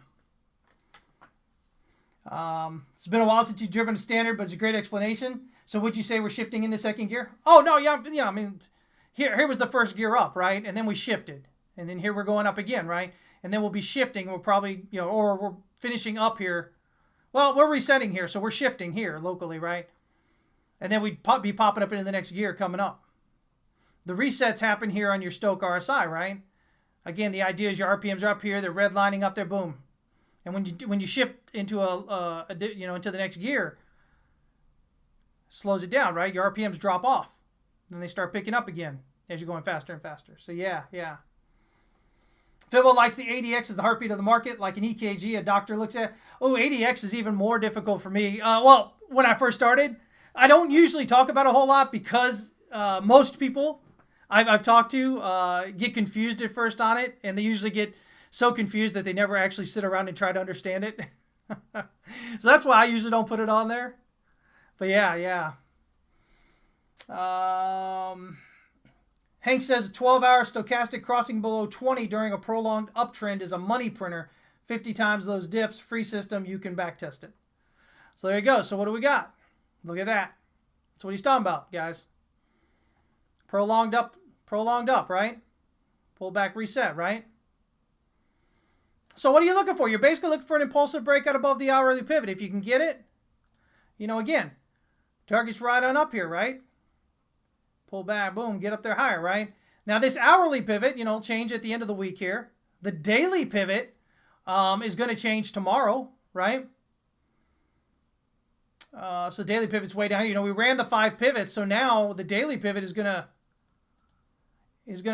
A: It's been a while since you've driven a standard, but it's a great explanation. So would you say we're shifting into second gear? Oh, no, yeah, here was the first gear up, right? And then we shifted. And then here we're going up again, right? And then we'll be shifting. We'll probably, or we're finishing up here. Well, we're resetting here, so we're shifting here locally, right? And then we'd be popping up into the next gear coming up. the resets happen here on your Stochc RSI, right? Again, the idea is your RPMs are up here, they're redlining up there, boom. And when you shift into into the next gear, slows it down, right? Your RPMs drop off. Then they start picking up again as you're going faster and faster. So yeah. Fibbo likes the ADX as the heartbeat of the market, like an EKG a doctor looks at. Oh, ADX is even more difficult for me. Well, when I first started, I don't usually talk about it a whole lot because most people I've talked to get confused at first on it, and they usually get so confused that they never actually sit around and try to understand it. So that's why I usually don't put it on there. But yeah. Hank says 12-hour stochastic crossing below 20 during a prolonged uptrend is a money printer. 50 times those dips, free system, you can backtest it. So there you go. So what do we got? Look at that. That's what he's talking about, guys. Prolonged up, right? Pull back, reset, right? So what are you looking for? You're basically looking for an impulsive breakout above the hourly pivot. If you can get it, again, target's right on up here, right? Pull back, boom, get up there higher, right? Now this hourly pivot, change at the end of the week here. The daily pivot is going to change tomorrow, right? So daily pivot's way down. We ran the 5 pivots, so now the daily pivot is gonna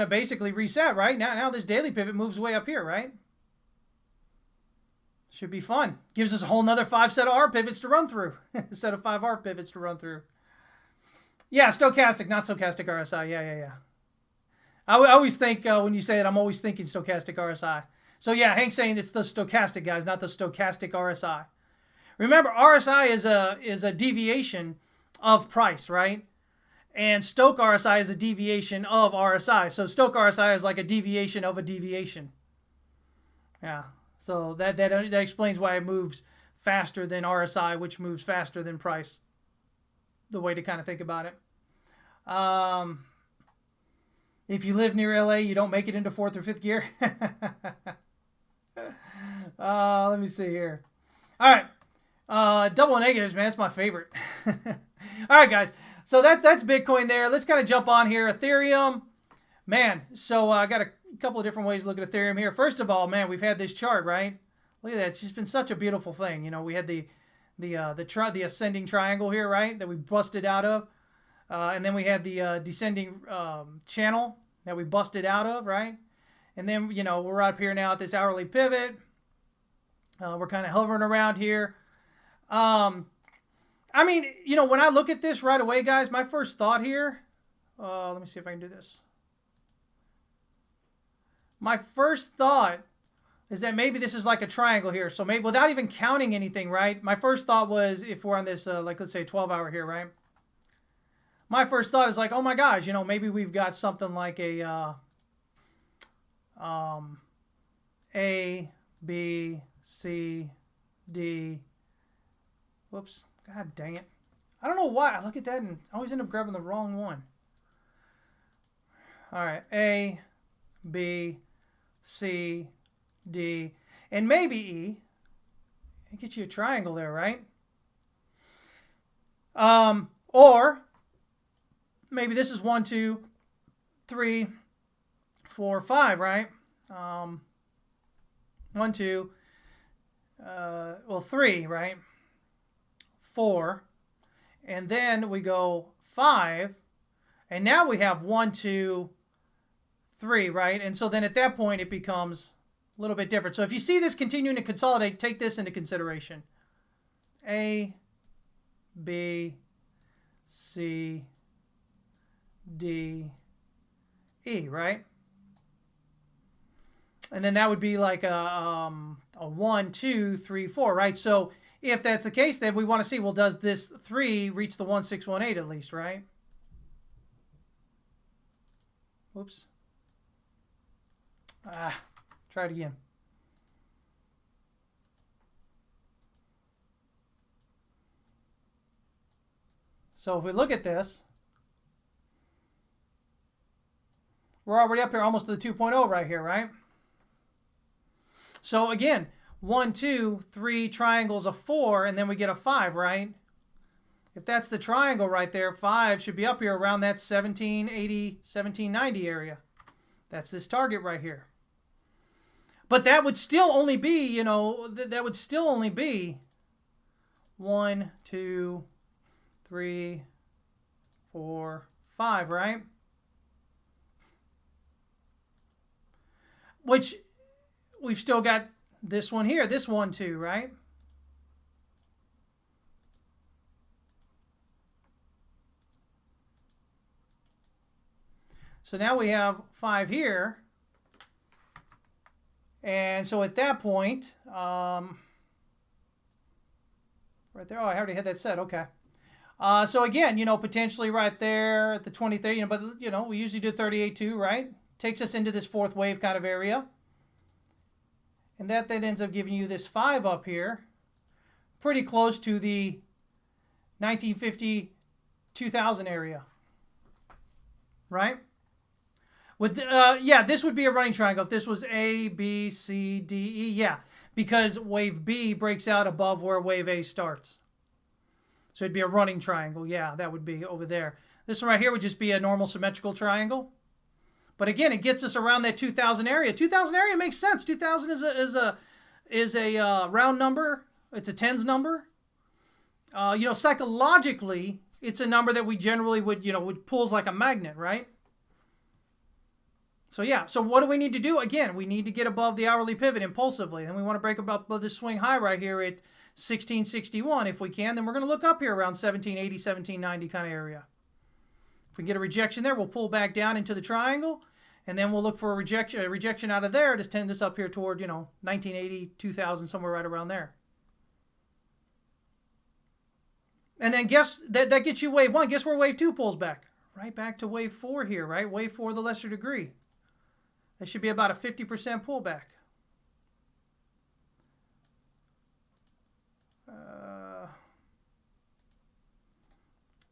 A: basically reset, right? Now this daily pivot moves way up here, right? Should be fun. Gives us a whole nother 5 set of R pivots to run through. A set of 5 R pivots to run through. Yeah, stochastic, not stochastic RSI. Yeah. I always think when you say it, I'm always thinking stochastic RSI. So yeah, Hank's saying it's the stochastic, guys, not the stochastic RSI. Remember, RSI is a deviation of price, right? And Stochc RSI is a deviation of RSI. So Stochc RSI is like a deviation of a deviation. Yeah. So that explains why it moves faster than RSI, which moves faster than price. The way to kind of think about it. If you live near LA, you don't make it into 4th or 5th gear. Let me see here. All right. Double negatives, man. That's my favorite. All right, guys. So that's Bitcoin there. Let's kind of jump on here. Ethereum. Man, so I got a couple of different ways to look at Ethereum here. First of all, man, we've had this chart, right? Look at that. It's just been such a beautiful thing. We had the ascending triangle here, right, that we busted out of. And then we had the descending channel that we busted out of, right? And then, we're up here now at this hourly pivot. We're kind of hovering around here. When I look at this right away, guys, my first thought here, let me see if I can do this. My first thought is that maybe this is like a triangle here. So maybe without even counting anything, right? My first thought was if we're on this, let's say 12-hour here, right? My first thought is like, oh my gosh, maybe we've got something like a A, B, C, D. Whoops. God dang it. I don't know why. I look at that and I always end up grabbing the wrong one. All right. A, B, C, D, and maybe E. It gets you a triangle there, right? Or maybe this is 1, 2, 3, 4, 5, right? 1, 2, 3, right? 4, and then we go 5, and now we have 1, 2, 3, right? And so then at that point it becomes a little bit different. So if you see this continuing to consolidate, take this into consideration. A, B, C, D, E, right? And then that would be like a 1, 2, 3, 4, right? So if that's the case, then we want to see, well, does this 3 reach the 1618 at least, right? Whoops. Try it again. So if we look at this, we're already up here almost to the 2.0 right here, right? So again, 1, 2, 3 triangles of 4, and then we get a 5, right? If that's the triangle right there, 5 should be up here around that 1780, 1790 area. That's this target right here. But that would still only be, you know, that would still only be 1, 2, 3, 4, 5, right? Which we've still got this one here, this one too, right? So now we have 5 here. And so at that point, right there, oh, I already had that set, okay. So again, you know, potentially right there at the 23, you know, but, you know, we usually do 38.2, right? Takes us into this fourth wave kind of area. And that then ends up giving you this 5 up here. Pretty close to the 1950, 2000 area. Right? With yeah, this would be a running triangle if this was A, B, C, D, E. Yeah, because wave B breaks out above where wave A starts. So it'd be a running triangle. Yeah, that would be over there. This one right here would just be a normal symmetrical triangle. But again, it gets us around that 2000 area. 2000 area makes sense. 2000 is a round number. It's a tens number. You know, psychologically, it's a number that we generally would, you know, would pulls like a magnet, right? So yeah, so what do we need to do? Again, we need to get above the hourly pivot impulsively. And we want to break above this swing high right here at 1661 if we can. Then we're going to look up here around 1780, 1790 kind of area. If we get a rejection there, we'll pull back down into the triangle. And then we'll look for a rejection out of there to tend us up here toward, you know, 1980, 2000, somewhere right around there. And then guess, that gets you wave 1. Guess where wave 2 pulls back? Right back to wave 4 here, right? Wave 4, the lesser degree. That should be about a 50% pullback.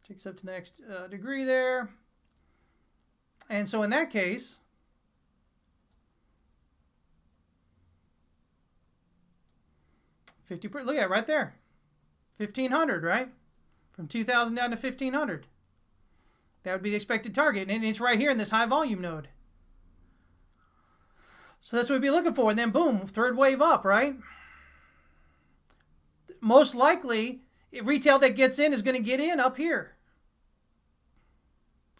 A: Takes up to the next degree there. And so in that case, look at it right there. 1500, right? From 2000 down to 1500. That would be the expected target. And it's right here in this high volume node. So that's what we'd be looking for. And then boom, third wave up, right? Most likely, retail that gets in is going to get in up here.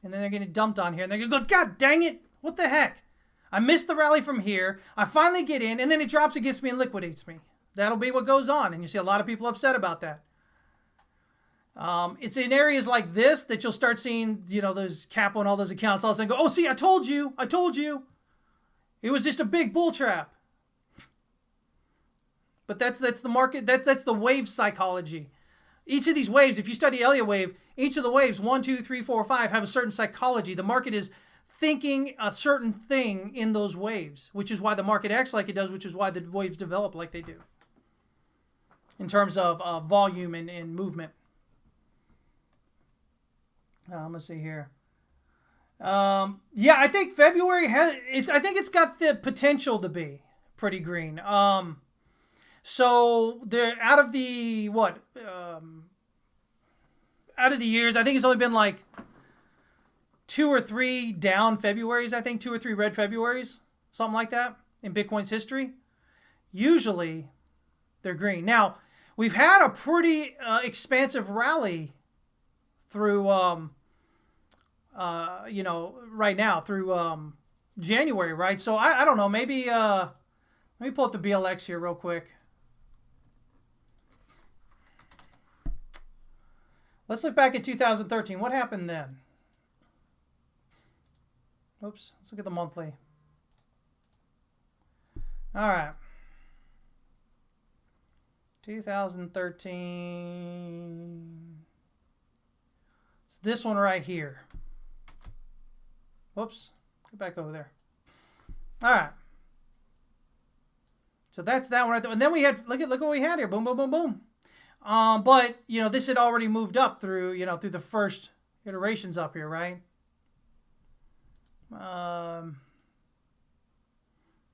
A: And then they're going to get dumped on here. And they're going to go, God dang it, what the heck? I missed the rally from here. I finally get in, and then it drops against me and liquidates me. That'll be what goes on. And you see a lot of people upset about that. It's in areas like this that you'll start seeing, you know, those capo and all those accounts all of a sudden go, oh, see, I told you. It was just a big bull trap. But that's the market. That's the wave psychology. Each of these waves, if you study Elliott wave, each of the waves, 1, 2, 3, 4, 5, have a certain psychology. The market is thinking a certain thing in those waves, which is why the market acts like it does, which is why the waves develop like they do in terms of volume and movement. Let's see here. Yeah, I think February I think it's got the potential to be pretty green. So they're out of the out of the years, I think it's only been like 2 or 3 down Februaries. I think 2 or 3 red Februaries, something like that in Bitcoin's history. Usually, they're green. Now we've had a pretty expansive rally through, you know, right now through January, right? So I don't know. Maybe let me pull up the BLX here real quick. Let's look back at 2013. What happened then? Oops. Let's look at the monthly. All right. 2013. It's this one right here. Whoops. Go back over there. All right. So that's that one right there. And then we had, look what we had here. Boom, boom, boom, boom. But, you know, this had already moved up through, you know, through the first iterations up here, right? I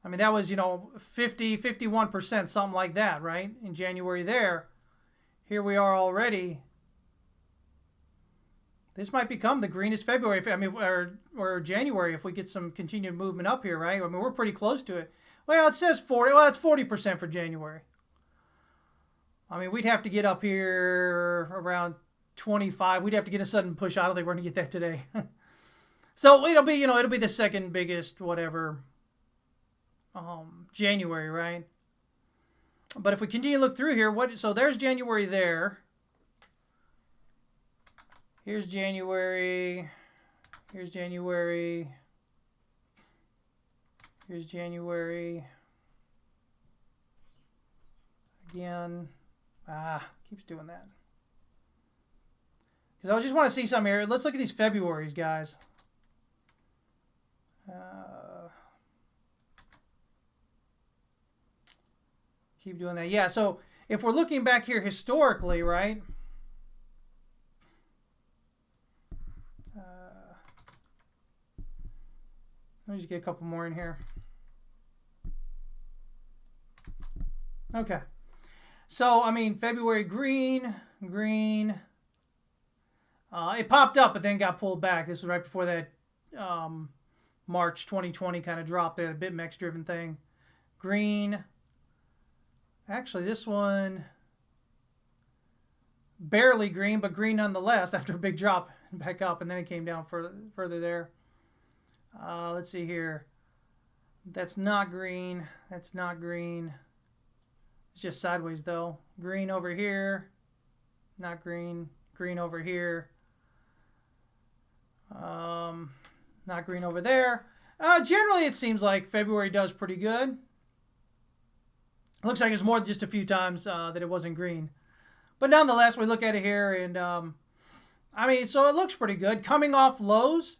A: mean, that was, you know, 50, 51%, something like that, right? In January there. Here we are already This might become the greenest February. Or January if we get some continued movement up here, right? I mean, we're pretty close to it. Well, it says 40. Well, it's 40% for January. I mean, we'd have to get up here around 25. We'd have to get a sudden push. I don't think we're going to get that today. So it'll be, it'll be the second biggest, whatever, January, right? But if we continue to look through here, so there's January there. Here's January. Here's January. Here's January. Again. Keeps doing that. Because I just want to see some here. Let's look at these Februarys, guys. Keep doing that. Yeah, so if we're looking back here historically, right? Let me just get a couple more in here. Okay. So, I mean, February green. It popped up, but then got pulled back. This was right before that March 2020 kind of drop there, the BitMEX-driven thing. Green. Actually, this one, barely green, but green nonetheless after a big drop back up, and then it came down further there. Let's see here. That's not green. That's not green. It's just sideways, though. Green over here. Not green. Green over here. Not green over there. Generally, it seems like February does pretty good. It looks like it's more than just a few times that it wasn't green. But nonetheless, we look at it here, and I mean, so it looks pretty good. Coming off lows,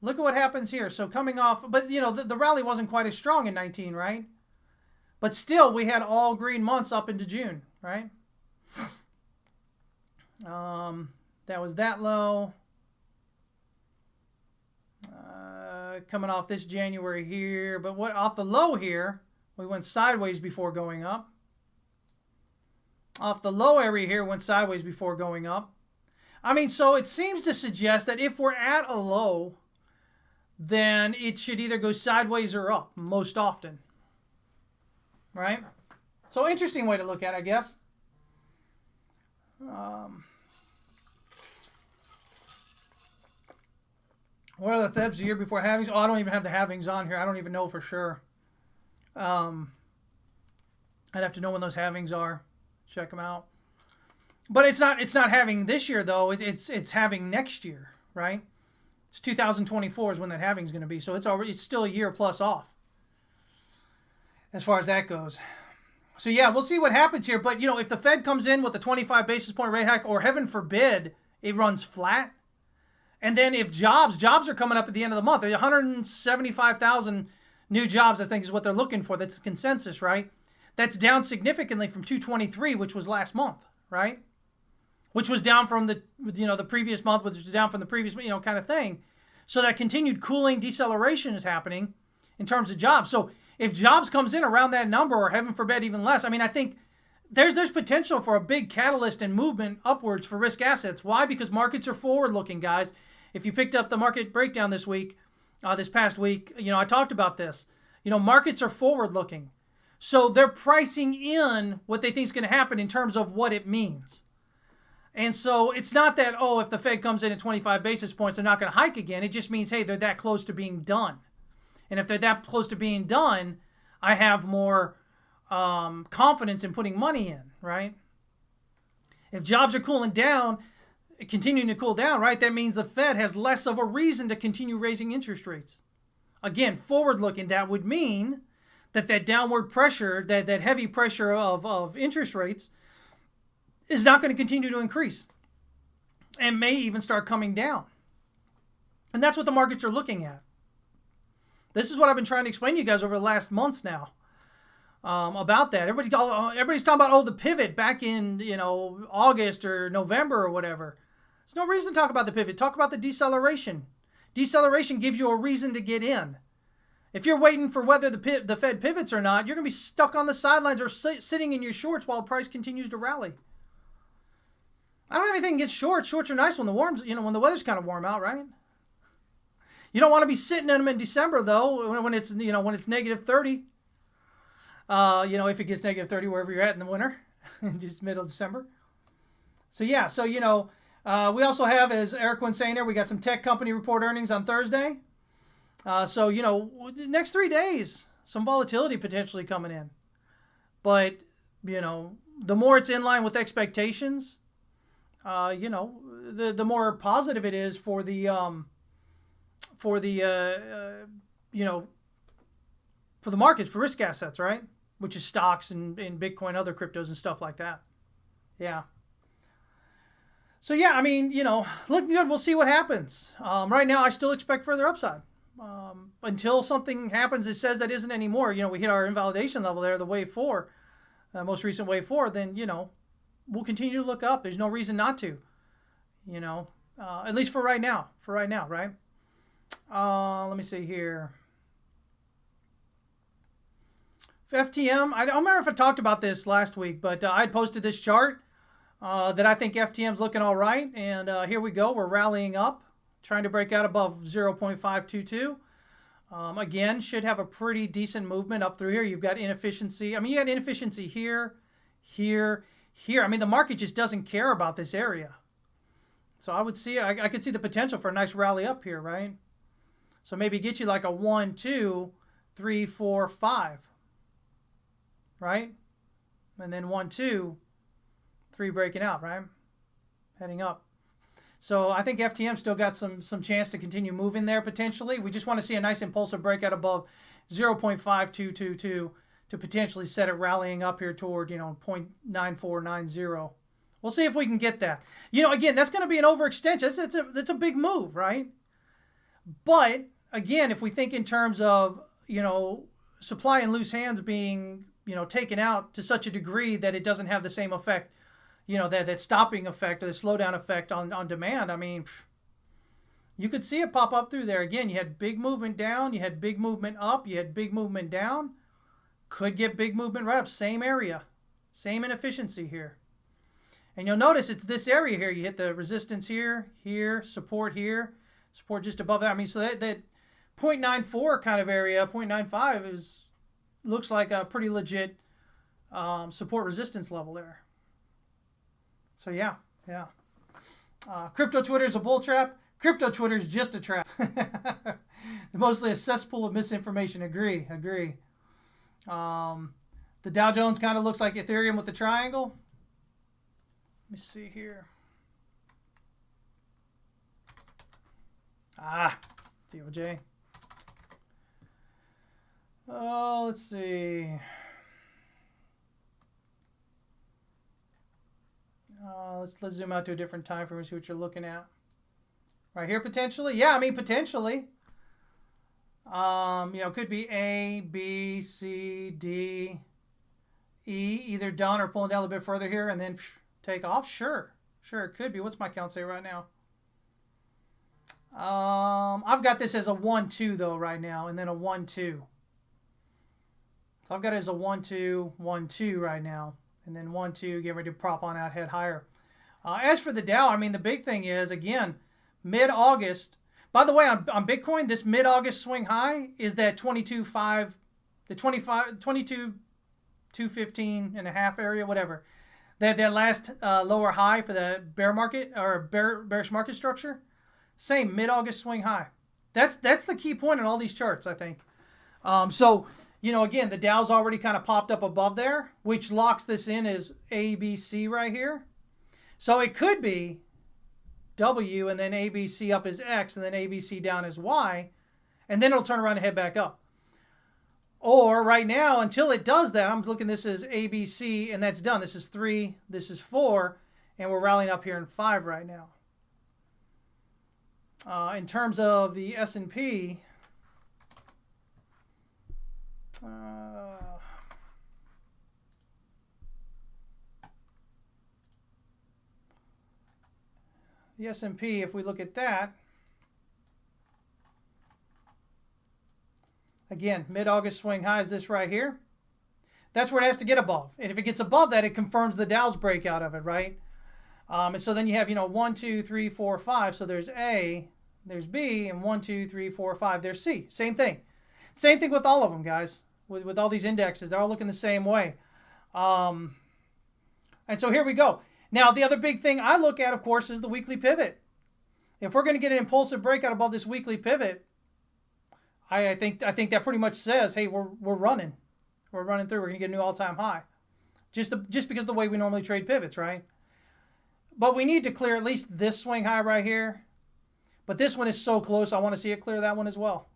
A: look at what happens here. So coming off, but the rally wasn't quite as strong in 19, right? But still, we had all green months up into June, right? That was that low. Coming off this January here, but off the low here, we went sideways before going up. Off the low area here, went sideways before going up. I mean, so it seems to suggest that if we're at a low, then it should either go sideways or up most often. Right? So interesting way to look at it, I guess. What are the Febs the year before halvings? Oh, I don't even have the halvings on here. I don't even know for sure. I'd have to know when those halvings are. Check them out. But it's not having this year though. It's having next year, right? It's 2024 is when that halving is going to be. So it's still a year plus off as far as that goes. So yeah, we'll see what happens here. But if the Fed comes in with a 25 basis point rate hike, or heaven forbid it runs flat, and then if jobs are coming up at the end of the month, 175,000 new jobs, I think, is what they're looking for. That's the consensus, right? That's down significantly from 223, which was last month, right? Which was down from the previous month, which was down from the previous, kind of thing. So that continued cooling deceleration is happening in terms of jobs. So if jobs comes in around that number, or heaven forbid even less, I mean, I think there's potential for a big catalyst and movement upwards for risk assets. Why? Because markets are forward-looking, guys. If you picked up the market breakdown this week, this past week, I talked about this. Markets are forward-looking. So they're pricing in what they think is going to happen in terms of what it means. And so it's not that, if the Fed comes in at 25 basis points, they're not going to hike again. It just means, hey, they're that close to being done. And if they're that close to being done, I have more confidence in putting money in, right? If jobs are cooling down, continuing to cool down, right, that means the Fed has less of a reason to continue raising interest rates. Again, forward-looking, that would mean that downward pressure, that heavy pressure of interest rates is not going to continue to increase and may even start coming down. And that's what the markets are looking at. This is what I've been trying to explain to you guys over the last months now about that. Everybody's talking about, the pivot back in, August or November or whatever. There's no reason to talk about the pivot. Talk about the deceleration. Deceleration gives you a reason to get in. If you're waiting for whether the Fed pivots or not, you're going to be stuck on the sidelines or sitting in your shorts while the price continues to rally. I don't have anything against shorts. Shorts are nice when the when the weather's kind of warm out, right? You don't want to be sitting in them in December though, when it's when it's negative 30. If it gets negative 30 wherever you're at in the winter, just middle of December. So yeah, we also have, as Eric was saying there, we got some tech company report earnings on Thursday. The next 3 days, some volatility potentially coming in. But, the more it's in line with expectations, the more positive it is for the markets, for risk assets, right? Which is stocks and Bitcoin, other cryptos and stuff like that. Yeah. So yeah, looking good. We'll see what happens. Right now, I still expect further upside. Until something happens that says that isn't anymore, we hit our invalidation level there, the wave 4, most recent wave 4, then, we'll continue to look up. There's no reason not to, at least for right now, right? Let me see here. FTM, I don't remember if I talked about this last week, but I posted this chart that I think FTM's looking all right. And here we go. We're rallying up, trying to break out above 0.522. Again, should have a pretty decent movement up through here. You've got inefficiency. You got inefficiency here, here, here. The market just doesn't care about this area. So I could see the potential for a nice rally up here, right? So maybe get you like a 1, 2, 3, 4, 5. Right? And then 1, 2, 3 breaking out, right? Heading up. So I think FTM still got some chance to continue moving there potentially. We just want to see a nice impulsive breakout above 0.5222 to potentially set it rallying up here toward, 0.9490. We'll see if we can get that. Again, that's going to be an overextension. That's a big move, right? But again, if we think in terms of, supply and loose hands being taken out to such a degree that it doesn't have the same effect, that stopping effect or the slowdown effect on demand. You could see it pop up through there. Again, you had big movement down, you had big movement up, you had big movement down. Could get big movement right up. Same area, same inefficiency here. And you'll notice it's this area here. You hit the resistance here, support just above that. So that 0.94 kind of area, 0.95 looks like a pretty legit support resistance level there. So yeah. Crypto Twitter is a bull trap. Crypto Twitter is just a trap. Mostly a cesspool of misinformation. Agree. The Dow Jones kind of looks like Ethereum with the triangle. Let me see here. DOJ. Oh, let's see. Let's zoom out to a different time frame and see what you're looking at. Right here, potentially. Yeah, potentially. Could be A, B, C, D, E, either done or pulling down a little bit further here and then take off. Sure, it could be. What's my count say right now? I've got this as a 1-2 though right now, and then a 1-2. So I've got it as a 1-2, 1-2 right now, and then 1-2, get ready to prop on out, head higher. As for the Dow, the big thing is, again, mid-August. By the way, on Bitcoin, this mid-August swing high is that 22.5, the 22.215 and a half area, whatever. That last lower high for the bear market or bearish market structure. Same mid-August swing high. That's the key point in all these charts, I think. Again, the Dow's already kind of popped up above there, which locks this in as ABC right here. So it could be W and then ABC up as X and then ABC down as Y, and then it'll turn around and head back up. Or right now, until it does that, I'm looking at this as ABC, and that's done. This is 3, this is 4, and we're rallying up here in 5 right now. In terms of the S&P, the S&P, if we look at that, again, mid-August swing high is this right here. That's where it has to get above. And if it gets above that, it confirms the Dow's breakout of it, right? And so then you have, 1, 2, 3, 4, 5. So there's A, there's B, and 1, 2, 3, 4, 5. There's C. Same thing. Same thing with all of them, guys. With all these indexes, they're all looking the same way. And so here we go. Now, the other big thing I look at, of course, is the weekly pivot. If we're going to get an impulsive breakout above this weekly pivot, I think that pretty much says, hey, we're running. We're running through. We're going to get a new all-time high. Just because of the way we normally trade pivots, right? But we need to clear at least this swing high right here. But this one is so close, I want to see it clear that one as well.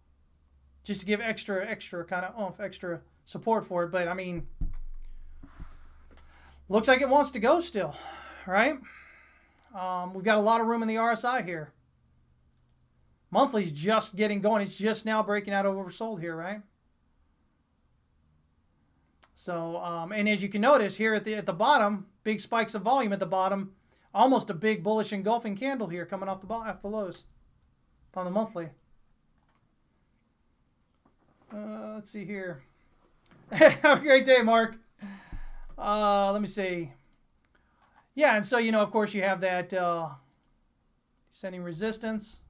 A: Just to give extra kind of oomph, extra support for it. But, I mean, looks like it wants to go still, right? We've got a lot of room in the RSI here. Monthly's just getting going. It's just now breaking out of oversold here, right? So, and as you can notice here at the bottom, big spikes of volume at the bottom. Almost a big bullish engulfing candle here coming off the lows on the monthly. Let's see here. Have a great day, Mark. Let me see. Yeah, and so, of course, you have that descending resistance.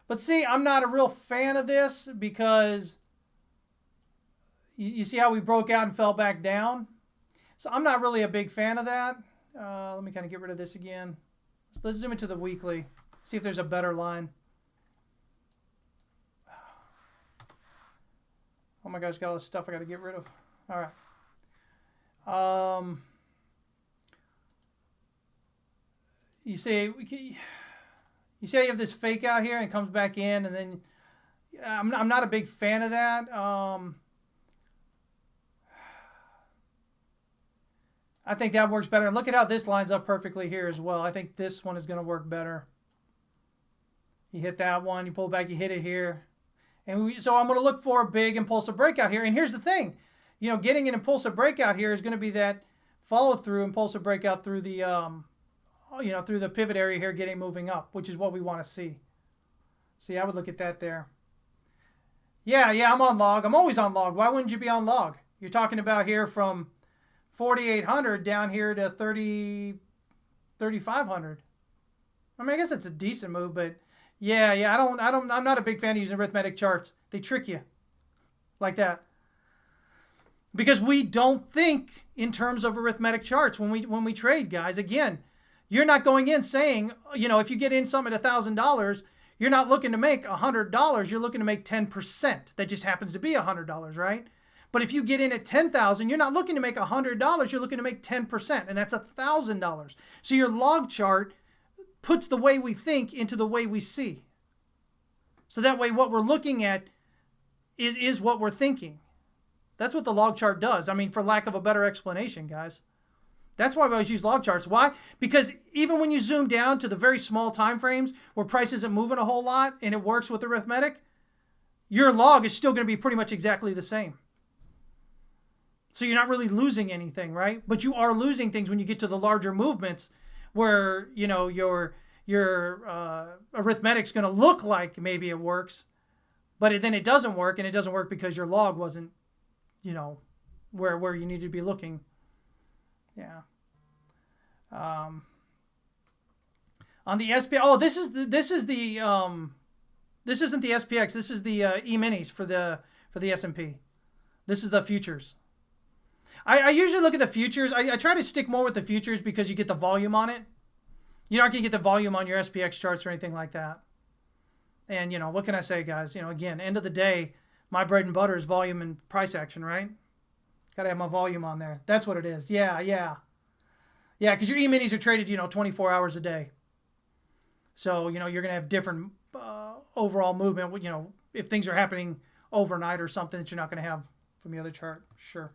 A: But see, I'm not a real fan of this because you see how we broke out and fell back down? So I'm not really a big fan of that. Let me kind of get rid of this again. Let's zoom into the weekly. See if there's a better line. Oh my gosh, got all this stuff I got to get rid of. All right. You see how you have this fake out here and it comes back in, and then I'm not a big fan of that. I think that works better. And look at how this lines up perfectly here as well. I think this one is going to work better. You hit that one, you pull back, you hit it here. And so I'm going to look for a big impulsive breakout here. And here's the thing. Getting an impulsive breakout here is going to be that follow-through impulsive breakout through the, through the pivot area here, moving up, which is what we want to see. See, I would look at that there. Yeah, I'm on log. I'm always on log. Why wouldn't you be on log? You're talking about here from 4,800 down here to 3,500. I mean, I guess it's a decent move, but yeah, I'm not a big fan of using arithmetic charts. They trick you like that. Because we don't think in terms of arithmetic charts when we trade, guys. Again, you're not going in saying, if you get in something at $1,000, you're not looking to make $100. You're looking to make 10%. That just happens to be $100, right? But if you get in at $10,000, you're not looking to make $100. You're looking to make 10%, and that's $1,000. So your log chart puts the way we think into the way we see. So that way what we're looking at is what we're thinking. That's what the log chart does. I mean, for lack of a better explanation, guys. That's why we always use log charts. Why? Because even when you zoom down to the very small time frames where price isn't moving a whole lot and it works with arithmetic, your log is still going to be pretty much exactly the same. So you're not really losing anything, right? But you are losing things when you get to the larger movements where, your arithmetic's going to look like maybe it works, but then it doesn't work, and it doesn't work because your log wasn't, where you need to be looking. Yeah. On the SPX, this isn't the SPX. This is the E-minis for the S&P. This is the futures. I usually look at the futures. I try to stick more with the futures because you get the volume on it. You're not going to get the volume on your SPX charts or anything like that. And, what can I say, guys? Again, end of the day, my bread and butter is volume and price action, right? Got to have my volume on there. That's what it is. Yeah, because your E-minis are traded, 24 hours a day. So, you're going to have different overall movement, if things are happening overnight or something that you're not going to have from the other chart. Sure.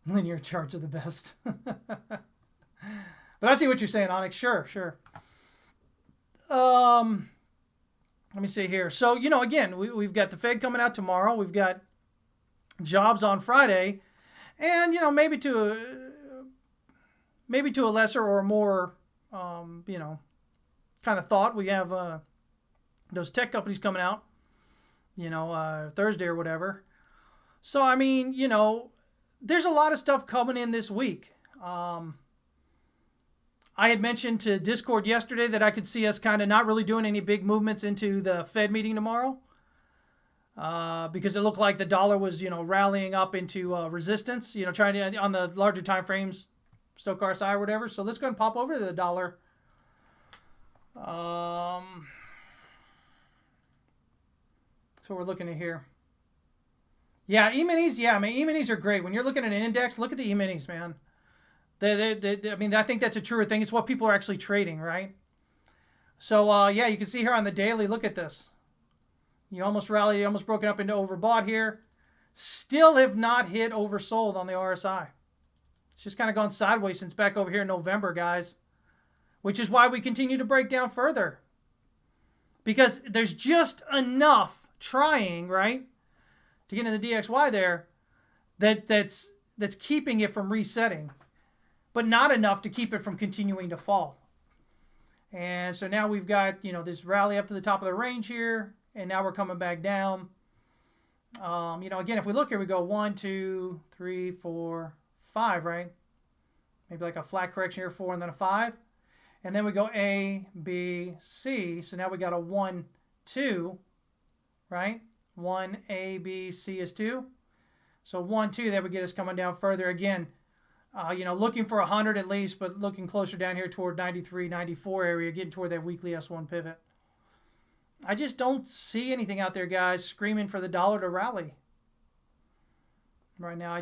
A: Linear charts are the best. But I see what you're saying, Onyx. Sure. Let me see here. So, again, we've got the Fed coming out tomorrow. We've got jobs on Friday. And, maybe to a lesser or more, kind of thought, we have those tech companies coming out, Thursday or whatever. So, I mean, there's a lot of stuff coming in this week. I had mentioned to Discord yesterday that I could see us kind of not really doing any big movements into the Fed meeting tomorrow. Because it looked like the dollar was, rallying up into resistance, trying to, on the larger time frames, Stochastic RSI or whatever. So let's go and pop over to the dollar. So we're looking at here. Yeah, E-minis. Yeah, I mean, E-minis are great. When you're looking at an index, look at the E-minis, man. I mean, I think that's a truer thing. It's what people are actually trading, right? So, yeah, you can see here on the daily, look at this. You almost rallied, you almost broken up into overbought here. Still have not hit oversold on the RSI. It's just kind of gone sideways since back over here in November, guys. Which is why we continue to break down further. Because there's just enough trying, right, to get into the DXY there that's keeping it from resetting. But not enough to keep it from continuing to fall. And so now we've got, this rally up to the top of the range here. And now we're coming back down. Again, if we look here, we go 1, 2, 3, 4, 5, right? Maybe like a flat correction here, 4 and then a 5. And then we go A, B, C. So now we got a 1, 2, right? 1, A, B, C is 2. So 1, 2, that would get us coming down further again. Looking for 100 at least, but looking closer down here toward 93, 94 area, getting toward that weekly S1 pivot. I just don't see anything out there, guys, screaming for the dollar to rally. Right now, I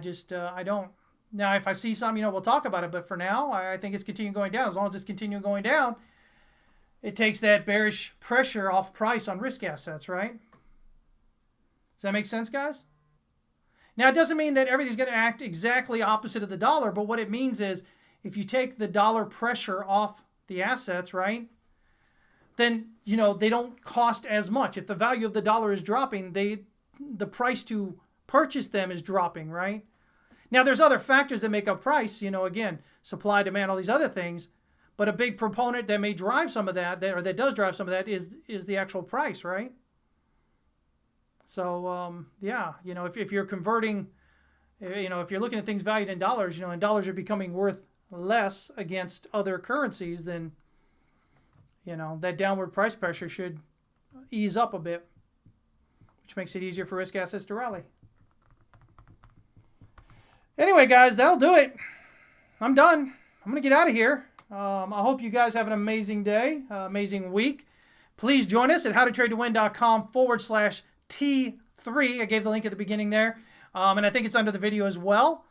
A: don't. Now, if I see some, we'll talk about it. But for now, I think it's continuing going down. As long as it's continuing going down, it takes that bearish pressure off price on risk assets, right? Does that make sense, guys? Now, it doesn't mean that everything's going to act exactly opposite of the dollar. But what it means is if you take the dollar pressure off the assets, right, then, they don't cost as much. If the value of the dollar is dropping, the price to purchase them is dropping, right? Now, there's other factors that make up price, again, supply, demand, all these other things. But a big proponent that may drive some of that, or that does drive some of that, is the actual price, right? So, yeah, if you're converting, if you're looking at things valued in dollars, and dollars are becoming worth less against other currencies, then that downward price pressure should ease up a bit, which makes it easier for risk assets to rally. Anyway, guys, that'll do it. I'm done. I'm going to get out of here. I hope you guys have an amazing day, amazing week. Please join us at howtotradetowin.com/T3. I gave the link at the beginning there. And I think it's under the video as well.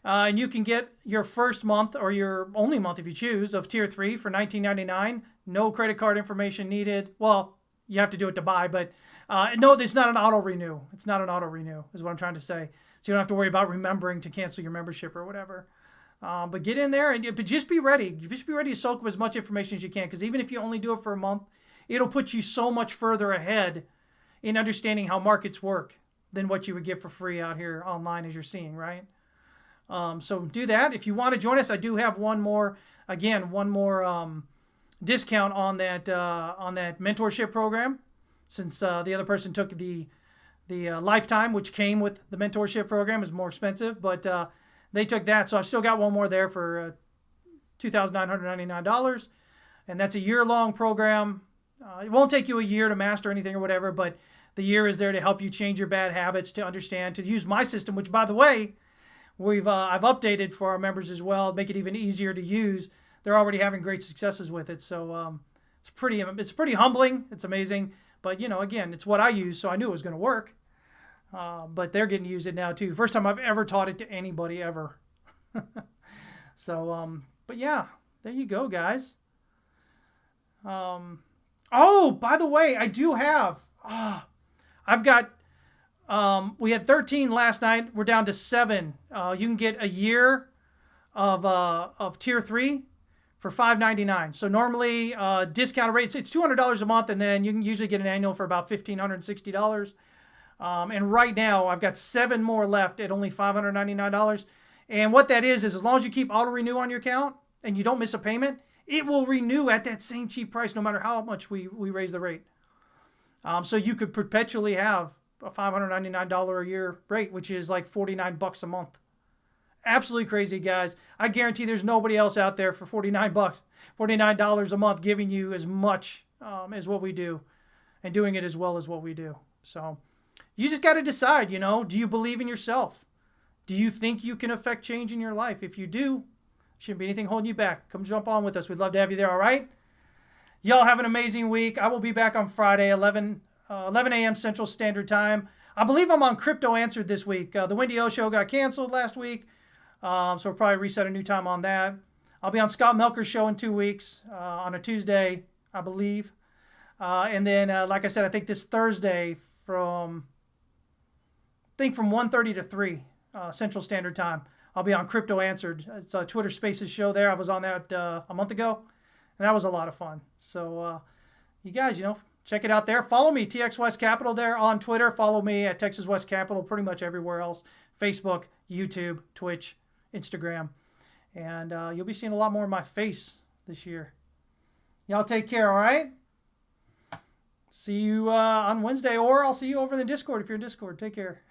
A: And you can get your first month, or your only month if you choose, of Tier 3 for $19.99. No credit card information needed. Well, you have to do it to buy, but no, it's not an auto-renew. It's not an auto-renew is what I'm trying to say. So you don't have to worry about remembering to cancel your membership or whatever. But get in there, but just be ready. Just be ready to soak up as much information as you can, because even if you only do it for a month, it'll put you so much further ahead in understanding how markets work than what you would get for free out here online, as you're seeing, right? So do that. If you want to join us, I do have one more discount on that mentorship program, since the other person took the lifetime, which came with the mentorship program, is more expensive, but they took that. So I've still got one more there for $2,999, and that's a year-long program. It won't take you a year to master anything or whatever, but the year is there to help you change your bad habits, to understand, to use my system, which, by the way, I've updated for our members as well, make it even easier to use. They're already having great successes with it, so it's pretty humbling. It's amazing, but again, it's what I use, so I knew it was going to work. But they're getting to use it now too. First time I've ever taught it to anybody ever. So, but yeah, there you go, guys. Oh, by the way, I do have. I've got. We had 13 last night. We're down to 7. You can get a year of Tier 3 for $5.99. So normally discounted rates, it's $200 a month, and then you can usually get an annual for about $1,560. And right now I've got 7 more left at only $599. And what that is as long as you keep auto renew on your account and you don't miss a payment, it will renew at that same cheap price no matter how much we raise the rate. So you could perpetually have a $599 a year rate, which is like $49 a month Absolutely crazy, guys. I guarantee there's nobody else out there for 49 bucks, $49 a month giving you as much as what we do and doing it as well as what we do. So you just got to decide, do you believe in yourself? Do you think you can affect change in your life? If you do, shouldn't be anything holding you back. Come jump on with us. We'd love to have you there, all right? Y'all have an amazing week. I will be back on Friday, 11 a.m. Central Standard Time. I believe I'm on Crypto Answered this week. The Wendy O Show got canceled last week, so we'll probably reset a new time on that. I'll be on Scott Melker's show in 2 weeks on a Tuesday, I believe. And then, like I said, I think this Thursday from 1:30 to 3 Central Standard Time, I'll be on Crypto Answered. It's a Twitter Spaces show there. I was on that a month ago, and that was a lot of fun. So you guys, check it out there. Follow me, TX West Capital there on Twitter. Follow me at Texas West Capital pretty much everywhere else. Facebook, YouTube, Twitch, Instagram. And you'll be seeing a lot more of my face this year. Y'all take care, all right? See you on Wednesday, or I'll see you over in the Discord if you're in Discord. Take care.